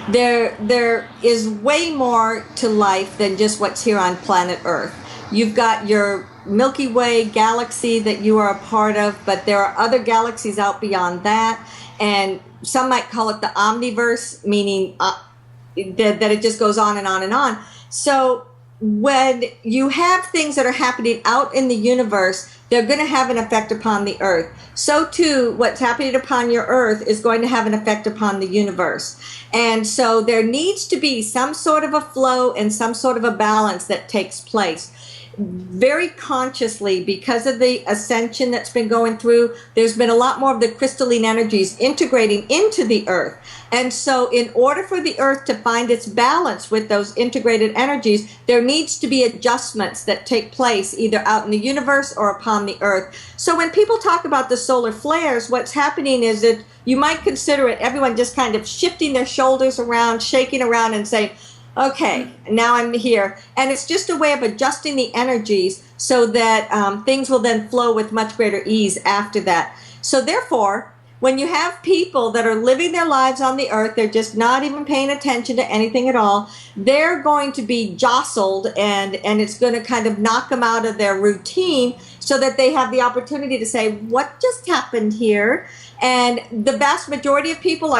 There is way more to life than just what's here on planet Earth. You've got your Milky Way galaxy that you are a part of, but there are other galaxies out beyond that, and some might call it the omniverse, meaning that it just goes on and on and on. So when you have things that are happening out in the universe, they're going to have an effect upon the earth. So too, what's happening upon your earth is going to have an effect upon the universe. And so there needs to be some sort of a flow and some sort of a balance that takes place. Very consciously, because of the ascension that's been going through, there's been a lot more of the crystalline energies integrating into the earth. And so in order for the earth to find its balance with those integrated energies, there needs to be adjustments that take place either out in the universe or upon the earth. So when people talk about the solar flares, what's happening is that you might consider it everyone just kind of shifting their shoulders around, shaking around and saying, okay, now I'm here. And it's just a way of adjusting the energies so that things will then flow with much greater ease after that. So therefore, when you have people that are living their lives on the earth, they're just not even paying attention to anything at all, they're going to be jostled, and it's going to kind of knock them out of their routine so that they have the opportunity to say, what just happened here? And the vast majority of people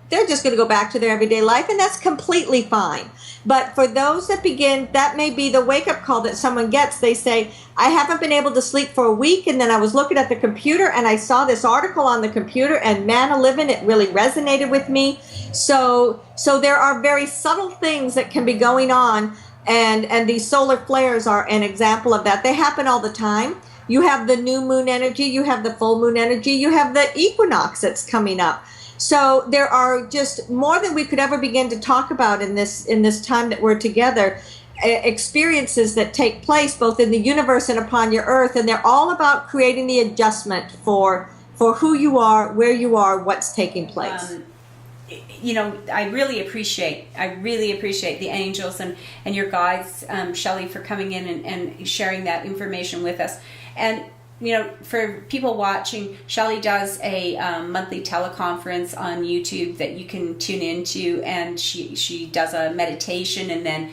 they're just going to go back to their everyday life, and that's completely fine. But for those that begin, that may be the wake-up call that someone gets. They say, I haven't been able to sleep for a week, and then I was looking at the computer, and I saw this article on the computer, and man alive, it really resonated with me. So there are very subtle things that can be going on, and these solar flares are an example of that. They happen all the time. You have the new moon energy, you have the full moon energy, you have the equinox that's coming up. So there are just more than we could ever begin to talk about in this time that we're together, experiences that take place both in the universe and upon your earth, and they're all about creating the adjustment for who you are, where you are, what's taking place. I really appreciate the angels and your guides, Shelly, for coming in and sharing that information with us. And for people watching, Shelly does a monthly teleconference on YouTube that you can tune into, and she does a meditation, and then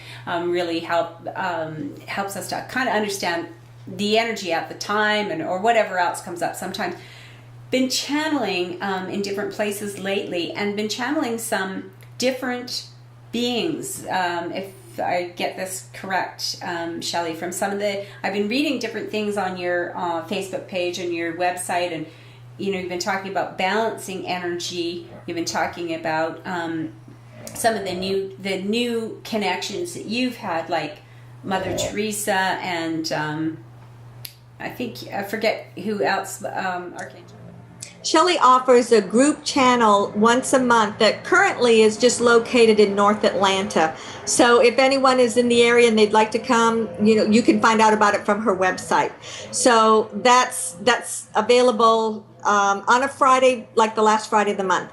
really helps us to kind of understand the energy at the time, or whatever else comes up. Sometimes been channeling in different places lately, and been channeling some different beings. If I get this correct, Shelly, from some of I've been reading different things on your Facebook page and your website, and you've been talking about balancing energy. You've been talking about some of the new connections that you've had, like Mother Teresa and I forget who else, Archangel. Shelly offers a group channel once a month that currently is just located in North Atlanta. So if anyone is in the area and they'd like to come, you can find out about it from her website. So that's available on a Friday, like the last Friday of the month.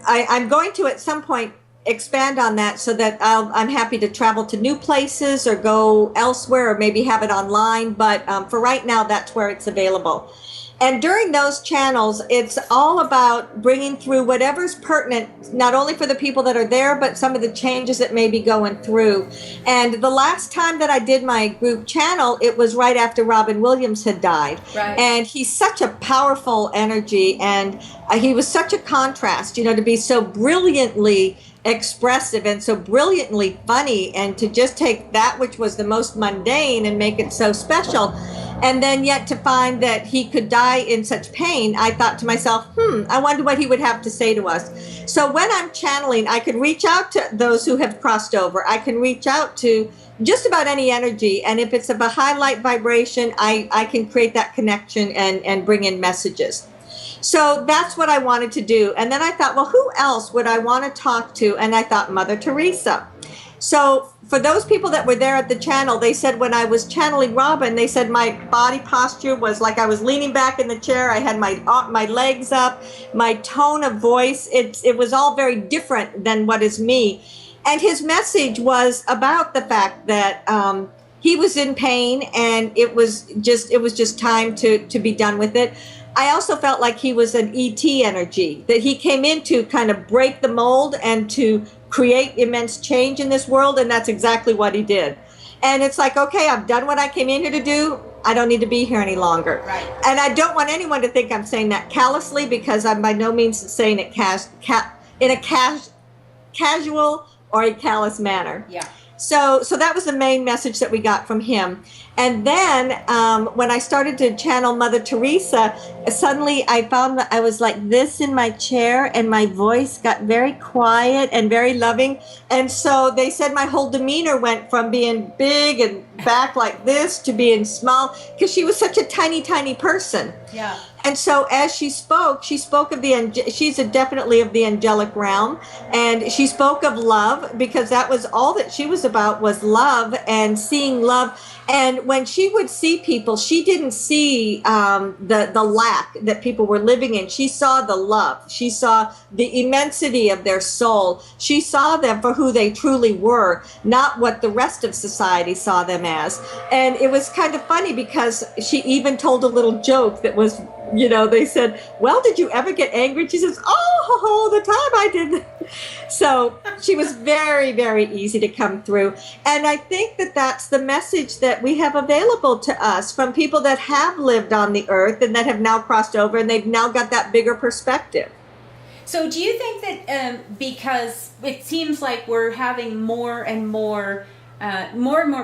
I'm going to at some point expand on that so that I'm happy to travel to new places or go elsewhere or maybe have it online. But for right now, that's where it's available. And during those channels, it's all about bringing through whatever's pertinent, not only for the people that are there, but some of the changes that may be going through. And the last time that I did my group channel, it was right after Robin Williams had died. Right. And he's such a powerful energy, and he was such a contrast, to be so brilliantly expressive and so brilliantly funny, and to just take that which was the most mundane and make it so special. And then yet to find that he could die in such pain, I thought to myself, I wonder what he would have to say to us. So when I'm channeling, I can reach out to those who have crossed over. I can reach out to just about any energy. And if it's of a high light vibration, I can create that connection and bring in messages. So that's what I wanted to do. And then I thought, well, who else would I want to talk to? And I thought Mother Teresa. So for those people that were there at the channel, they said when I was channeling Robin, they said my body posture was like I was leaning back in the chair. I had my legs up, my tone of voice. It was all very different than what is me. And his message was about the fact that he was in pain, and it was just time to be done with it. I also felt like he was an ET energy, that he came in to kind of break the mold and to create immense change in this world, and that's exactly what he did. And it's like, okay, I've done what I came in here to do. I don't need to be here any longer. Right. And I don't want anyone to think I'm saying that callously, because I'm by no means saying it in a casual or a callous manner. Yeah. So that was the main message that we got from him. And then when I started to channel Mother Teresa, suddenly I found that I was like this in my chair, and my voice got very quiet and very loving. And so they said my whole demeanor went from being big and back like this to being small, because she was such a tiny, tiny person. Yeah. And so as she spoke of she's definitely of the angelic realm, and she spoke of love, because that was all that she was about, was love and seeing love. And when she would see people, she didn't see the lack that people were living in. She saw the love. She saw the immensity of their soul. She saw them for who they truly were, not what the rest of society saw them as. And it was kind of funny, because she even told a little joke that was, they said, well, did you ever get angry? She says, oh, the time I did. So she was very, very easy to come through. And I think that that's the message that we have available to us from people that have lived on the earth and that have now crossed over, and they've now got that bigger perspective. So do you think that because it seems like we're having more and more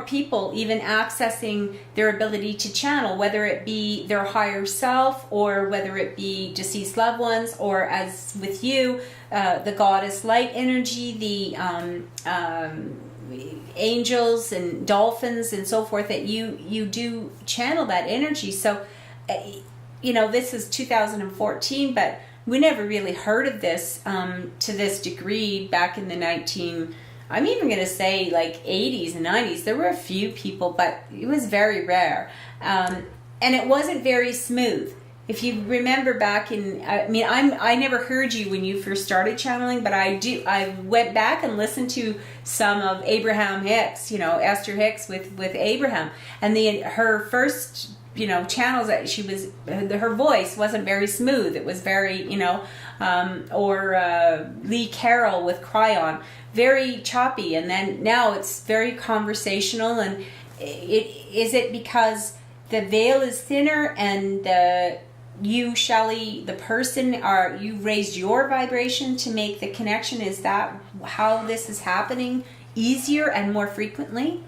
people even accessing their ability to channel, whether it be their higher self or whether it be deceased loved ones, or as with you, the goddess light energy, the angels and dolphins and so forth, that you do channel that energy. So, this is 2014, but we never really heard of this to this degree back in the I'm even going to say like 80s and 90s. There were a few people, but it was very rare. And it wasn't very smooth. If you remember back I never heard you when you first started channeling, but I went back and listened to some of Abraham Hicks, Esther Hicks with Abraham. And her first, channels that her voice wasn't very smooth. It was very, or Lee Carroll with Cryon, very choppy. And then now it's very conversational. And is it because the veil is thinner and you, Shelly, the person, you raised your vibration to make the connection? Is that how this is happening easier and more frequently?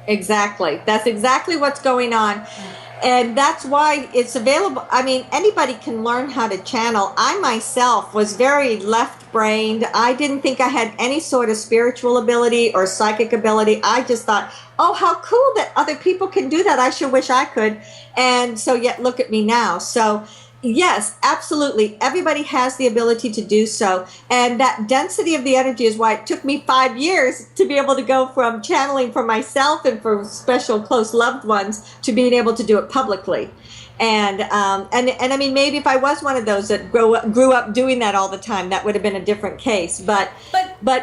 Exactly. That's exactly what's going on. And that's why it's available. I mean, anybody can learn how to channel. I myself was very left-brained. I didn't think I had any sort of spiritual ability or psychic ability. I just thought, oh, how cool that other people can do that. I sure wish I could. And so yet look at me now. So yes, absolutely. Everybody has the ability to do so. And that density of the energy is why it took me 5 years to be able to go from channeling for myself and for special close loved ones to being able to do it publicly. And I mean, maybe if I was one of those that grew up doing that all the time, that would have been a different case. But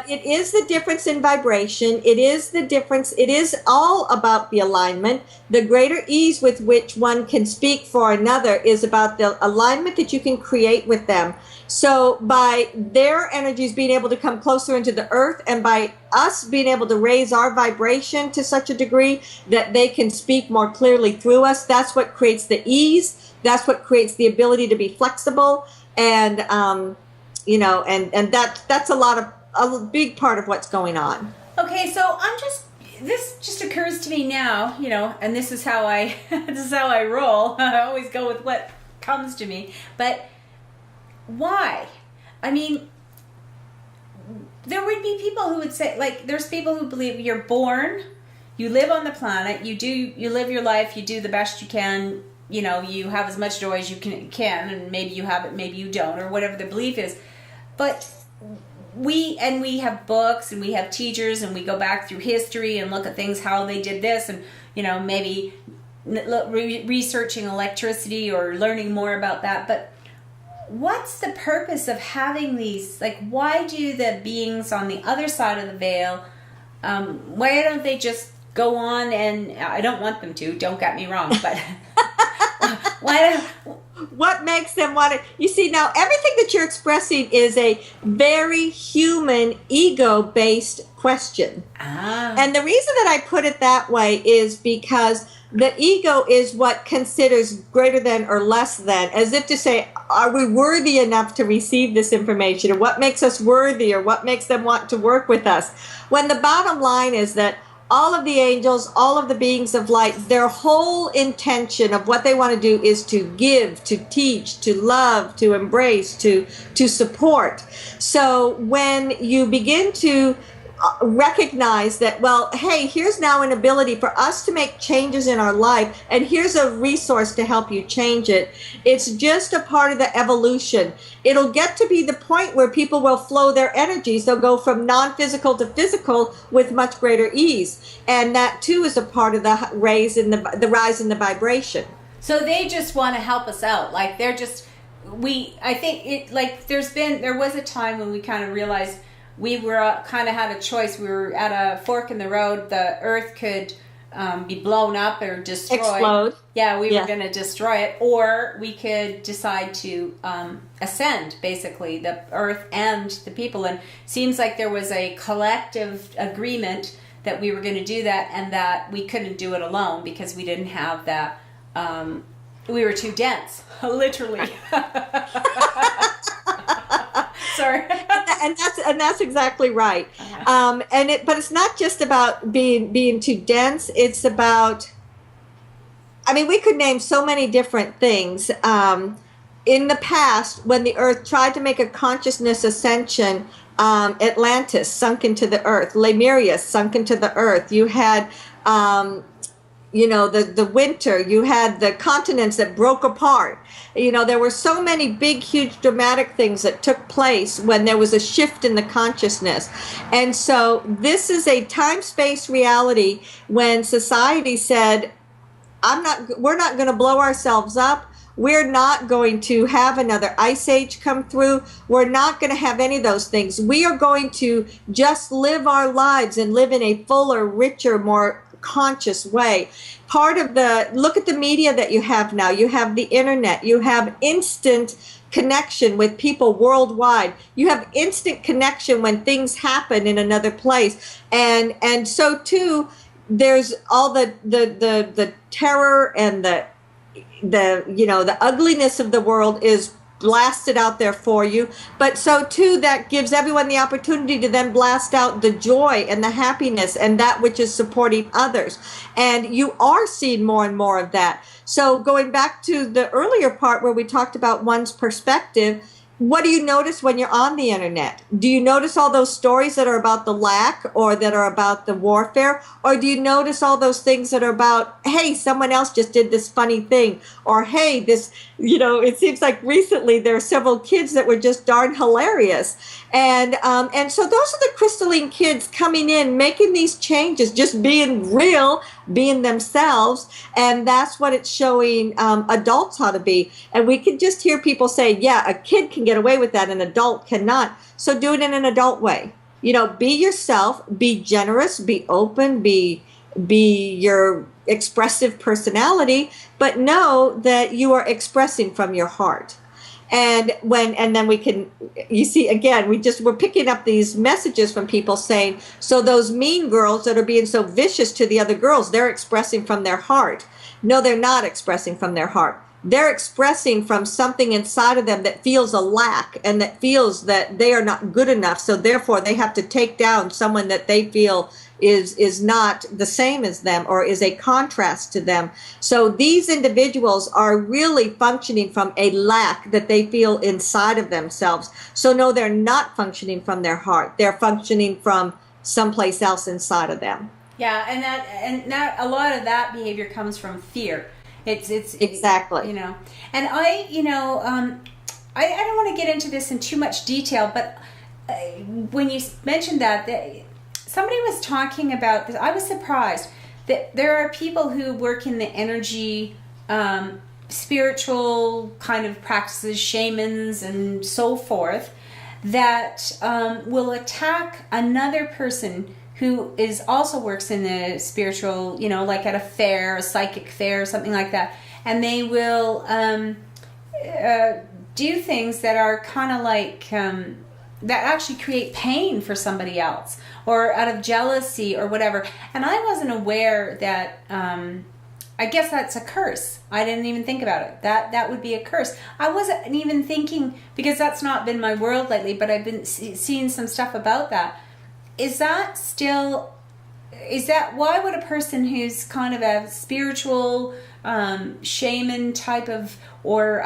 it is the difference in vibration. It is the difference. It is all about the alignment. The greater ease with which one can speak for another is about the alignment that you can create with them. So by their energies being able to come closer into the earth, and by us being able to raise our vibration to such a degree that they can speak more clearly through us, that's what creates the ease. That's what creates the ability to be flexible. And, and that's a big part of what's going on. Okay, so this just occurs to me now, and this is how I roll. I always go with what comes to me. But why? I mean, there would be people who would say, like, there's people who believe you're born, you live on the planet, you live your life, you do the best you can, you have as much joy as you can, and maybe you have it, maybe you don't, or whatever the belief is. But we have books, and we have teachers, and we go back through history and look at things, how they did this, and, maybe researching electricity or learning more about that. But what's the purpose of having these? Like, why do the beings on the other side of the veil, why don't they just go on? And I don't want them to, don't get me wrong, but what makes them want to? You see, now everything that you're expressing is a very human, ego-based question. And the reason that I put it that way is because the ego is what considers greater than or less than, as if to say, are we worthy enough to receive this information? Or what makes us worthy? Or what makes them want to work with us? When the bottom line is that all of the angels, all of the beings of light, their whole intention of what they want to do is to give, to teach, to love, to embrace, to support. So when you begin to recognize that, well, hey, here's now an ability for us to make changes in our life, and here's a resource to help you change it. It's just a part of the evolution. It'll get to be the point where people will flow their energies. They'll go from non-physical to physical with much greater ease. And that too is a part of the rise in the vibration. So they just want to help us out. Like, they're just, I think it, like, there was a time when we kind of realized we were kind of had a choice. We were at a fork in the road. The earth could be blown up or destroyed. Explode. Yeah, we were going to destroy it. Or we could decide to ascend, basically, the earth and the people. And it seems like there was a collective agreement that we were going to do that, and that we couldn't do it alone because we didn't have that. We were too dense, literally. Sorry. and that's exactly right. But it's not just about being too dense. It's about, I mean, we could name so many different things. In the past, when the earth tried to make a consciousness ascension, Atlantis sunk into the earth, Lemuria sunk into the earth. You had the winter, you had the continents that broke apart. There were so many big, huge, dramatic things that took place when there was a shift in the consciousness. And so this is a time-space reality when society said, we're not going to blow ourselves up. We're not going to have another ice age come through. We're not going to have any of those things. We are going to just live our lives and live in a fuller, richer, more conscious way. Look at the media that you have now. You have the internet. You have instant connection with people worldwide. You have instant connection when things happen in another place. And so too, there's all the terror and the ugliness of the world is blast it out there for you. But so too, that gives everyone the opportunity to then blast out the joy and the happiness and that which is supporting others. And you are seeing more and more of that. So going back to the earlier part where we talked about one's perspective, what do you notice when you're on the internet? Do you notice all those stories that are about the lack or that are about the warfare? Or do you notice all those things that are about, hey, someone else just did this funny thing? Or, hey, this, it seems like recently there are several kids that were just darn hilarious. And so those are the crystalline kids coming in, making these changes, just being real, being themselves. And that's what it's showing adults how to be. And we can just hear people say, yeah, a kid can get away with that, an adult cannot. So do it in an adult way. Be yourself, be generous, be open, be your expressive personality, but know that you are expressing from your heart. And then we can, you see, again, we're picking up these messages from people saying, so those mean girls that are being so vicious to the other girls, they're expressing from their heart. No, they're not expressing from their heart. They're expressing from something inside of them that feels a lack and that feels that they are not good enough. So therefore they have to take down someone that they feel is not the same as them or is a contrast to them. So these individuals are really functioning from a lack that they feel inside of themselves. So no, they're not functioning from their heart. They're functioning from someplace else inside of them. Yeah, and that a lot of that behavior comes from fear. It's exactly, and I don't want to get into this in too much detail, but when you mentioned that somebody was talking about this, I was surprised that there are people who work in the energy, spiritual kind of practices, shamans and so forth, that will attack another person who also works in the spiritual, like at a fair, a psychic fair, something like that. And they will do things that are kind of like, that actually create pain for somebody else, or out of jealousy or whatever. And I wasn't aware that, I guess that's a curse. I didn't even think about it. That would be a curse. I wasn't even thinking, because that's not been my world lately, but I've been seeing some stuff about that. Why would a person who's kind of a spiritual shaman type of, or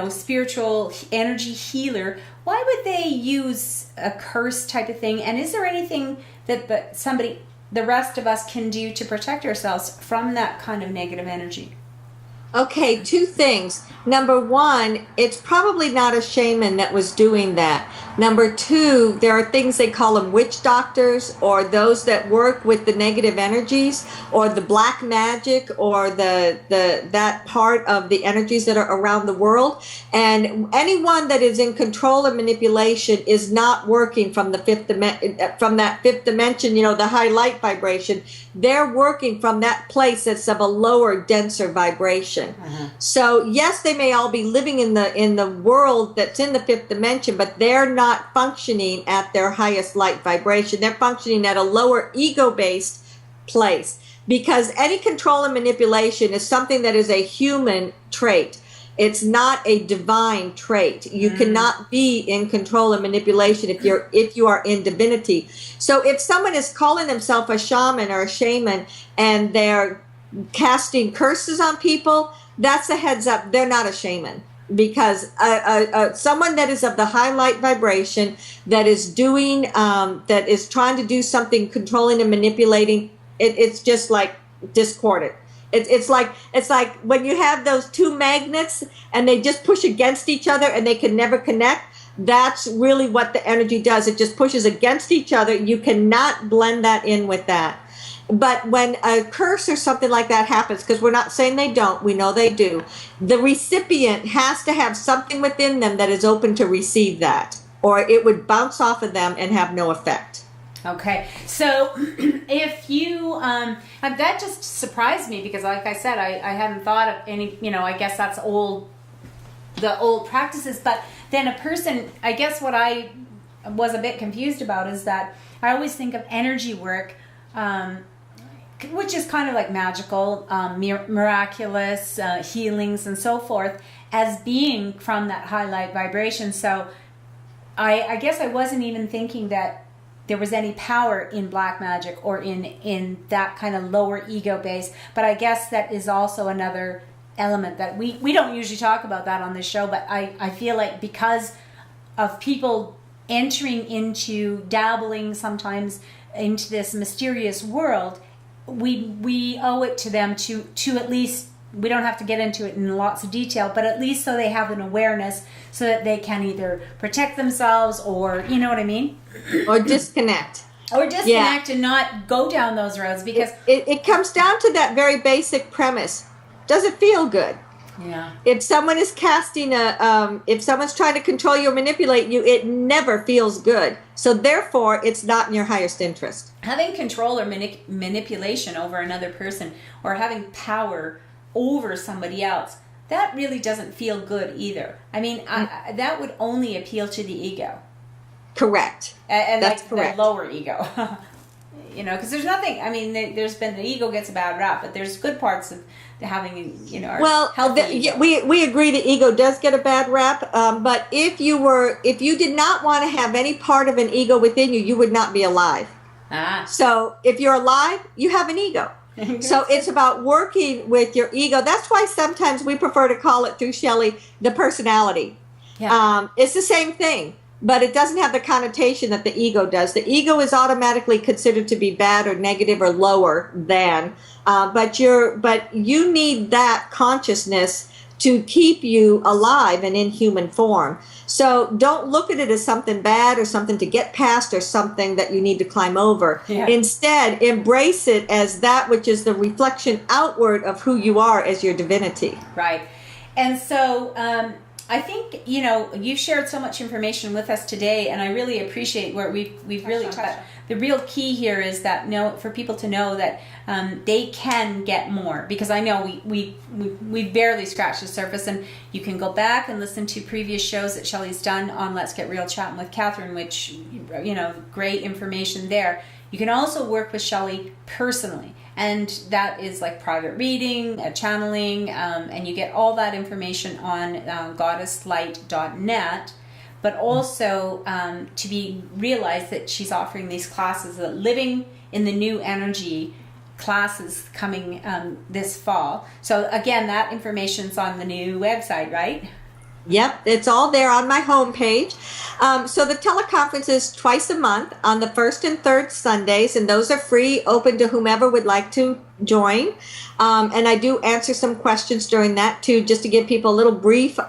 spiritual energy healer, why would they use a curse type of thing? And is there anything that the rest of us can do to protect ourselves from that kind of negative energy? Okay, two things. Number one, it's probably not a shaman that was doing that. Number two, there are things they call them witch doctors, or those that work with the negative energies, or the black magic, or that part of the energies that are around the world. And anyone that is in control and manipulation is not working from the from that fifth dimension, the high light vibration. They're working from that place that's of a lower, denser vibration. Uh-huh. So yes, they may all be living in the world that's in the fifth dimension, but they're not functioning at their highest light vibration. They're functioning at a lower ego-based place, because any control and manipulation is something that is a human trait. It's not a divine trait. You cannot be in control and manipulation if you are in divinity. So if someone is calling themselves a shaman or a shaman and they're casting curses on people, that's a heads up. They're not a shaman, because someone that is of the high light vibration, that is doing, that is trying to do something controlling and manipulating, it's just like discordant. It's like when you have those two magnets and they just push against each other and they can never connect. That's really what the energy does. It just pushes against each other. You cannot blend that in with that. But when a curse or something like that happens, because we're not saying they don't, we know they do, the recipient has to have something within them that is open to receive that, or it would bounce off of them and have no effect. Okay, so if you, that just surprised me, because like I said, I hadn't thought of any, I guess that's the old practices, but then a person, I guess what I was a bit confused about is that I always think of energy work, which is kind of like magical, miraculous, healings and so forth, as being from that high light vibration. So I guess I wasn't even thinking that there was any power in black magic or in that kind of lower ego base. But I guess that is also another element that we don't usually talk about that on this show. But I feel like because of people entering into, dabbling sometimes into this mysterious world, we owe it to them to at least, we don't have to get into it in lots of detail, but at least so they have an awareness so that they can either protect themselves or, you know what I mean? Or disconnect. And not go down those roads, because it comes down to that very basic premise. Does it feel good? Yeah. If someone is casting if someone's trying to control you or manipulate you, it never feels good. So therefore, it's not in your highest interest. Having control or manipulation over another person, or having power over somebody else, that really doesn't feel good either. I mean, that would only appeal to the ego. Correct. And that's like correct. The lower ego. You know, because there's nothing, I mean, there's been, the ego gets a bad rap, but there's good parts of having, you know, we agree the ego does get a bad rap, but if you did not want to have any part of an ego within you, you would not be alive. So if you're alive, you have an ego. So it's about working with your ego. That's why sometimes we prefer to call it, through Shelly, the personality. Yeah. It's the same thing, but it doesn't have the connotation that the ego does. The ego is automatically considered to be bad or negative or lower than, but you need that consciousness to keep you alive and in human form. So don't look at it as something bad or something to get past or something that you need to climb over. Yeah. Instead, embrace it as that which is the reflection outward of who you are as your divinity. Right. And so I think, you know, you've shared so much information with us today, and I really appreciate where we've really touched. The real key here is that for people to know that they can get more, because I know we barely scratched the surface, and you can go back and listen to previous shows that Shelly's done on Let's Get Real Chatting with Catherine, which, you know, great information there. You can also work with Shelly personally, and that is like private reading, channeling, and you get all that information on goddesslight.net. But also to be realized that she's offering these classes, living in the new energy classes coming this fall. So again, that information's on the new website, right? Yep, it's all there on my homepage. So the teleconference is twice a month on the first and third Sundays, and those are free, open to whomever would like to join. And I do answer some questions during that too, just to give people a little brief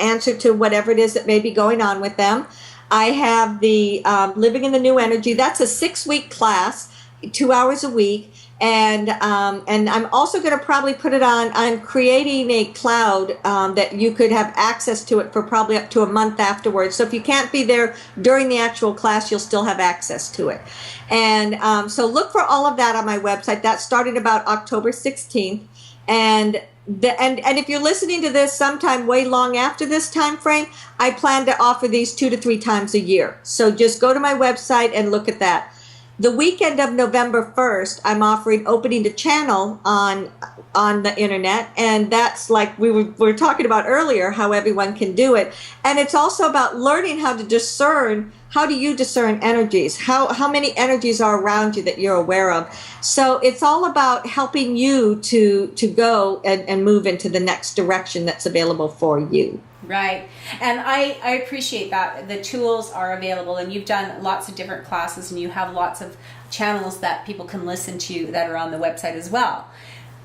answer to whatever it is that may be going on with them. I have the Living in the New Energy. That's a 6-week class, 2 hours a week. And I'm also going to probably put it on. I'm creating a cloud that you could have access to it for probably up to a month afterwards. So if you can't be there during the actual class, you'll still have access to it. And so look for all of that on my website. That started about October 16th. And if you're listening to this sometime way long after this time frame, I plan to offer these 2 to 3 times a year. So just go to my website and look at that. The weekend of November 1st, I'm offering Opening to Channel on the internet, and that's like we were talking about earlier, how everyone can do it. And it's also about learning how to discern. How do you discern energies? How many energies are around you that you're aware of? So it's all about helping you to go and move into the next direction that's available for you. Right. And I appreciate that. The tools are available, and you've done lots of different classes, and you have lots of channels that people can listen to that are on the website as well.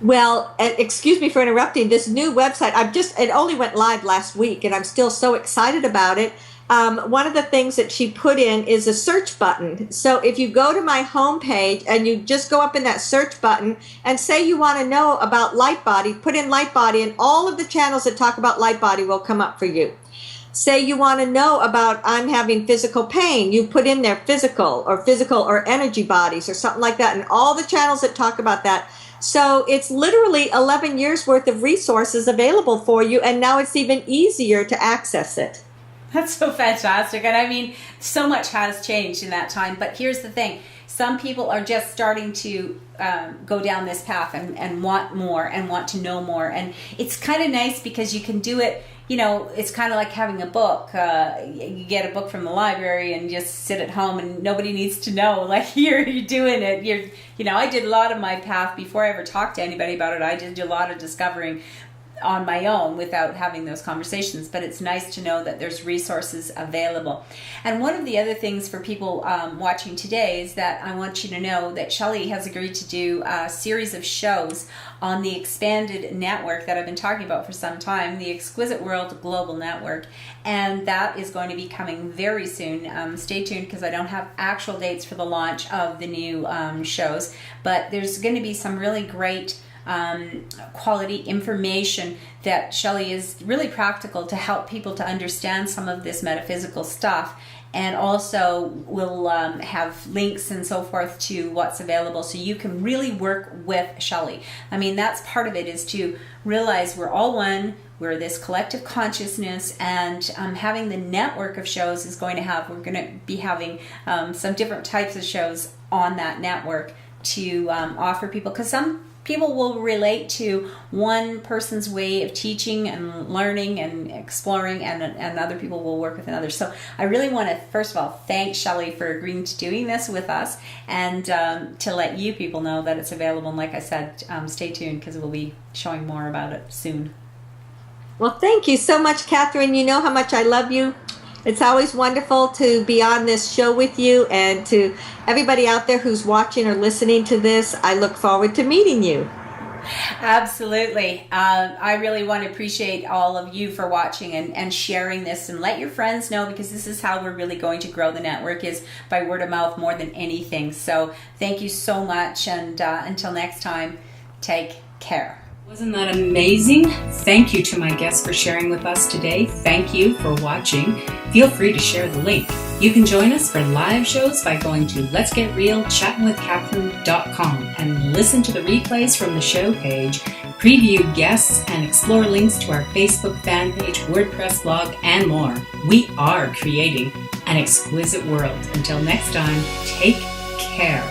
Well, excuse me for interrupting. This new website, it only went live last week, and I'm still so excited about it. One of the things that she put in is a search button. So if you go to my homepage and you just go up in that search button and say you want to know about light body, put in light body, and all of the channels that talk about light body will come up for you. Say you want to know about I'm having physical pain, you put in there physical or energy bodies or something like that, and all the channels that talk about that. So it's literally 11 years worth of resources available for you, and now it's even easier to access it. That's so fantastic. And I mean, so much has changed in that time. But here's the thing. some people are just starting to go down this path and want more and want to know more. And it's kind of nice because you can do it. It's kind of like having a book. You get a book from the library and just sit at home, and nobody needs to know. Like you're doing it. I did a lot of my path before I ever talked to anybody about it. I did a lot of discovering on my own without having those conversations, but it's nice to know that there's resources available. And one of the other things for people watching today is that I want you to know that Shelly has agreed to do a series of shows on the expanded network that I've been talking about for some time, the Exquisite World Global Network, and that is going to be coming very soon. Stay tuned because I don't have actual dates for the launch of the new shows, but there's going to be some really great quality information that Shelly is really practical to help people to understand some of this metaphysical stuff, and also we'll have links and so forth to what's available so you can really work with Shelly. I mean, that's part of it, is to realize we're all one, we're this collective consciousness, and having the network of shows is going to have, we're going to be having some different types of shows on that network to offer people, because some people will relate to one person's way of teaching and learning and exploring, and other people will work with another. So I really want to, first of all, thank Shelly for agreeing to doing this with us, and to let you people know that it's available. And like I said, stay tuned because we'll be showing more about it soon. Well, thank you so much, Catherine. You know how much I love you. It's always wonderful to be on this show with you, and to everybody out there who's watching or listening to this, I look forward to meeting you. Absolutely. I really want to appreciate all of you for watching and sharing this, and let your friends know, because this is how we're really going to grow the network, is by word of mouth more than anything. So thank you so much, and until next time, take care. Wasn't that amazing? Thank you to my guests for sharing with us today. Thank you for watching. Feel free to share the link. You can join us for live shows by going to letsgetrealchattingwithcatherine.com and listen to the replays from the show page, preview guests, and explore links to our Facebook fan page, WordPress blog, and more. We are creating an exquisite world. Until next time, take care.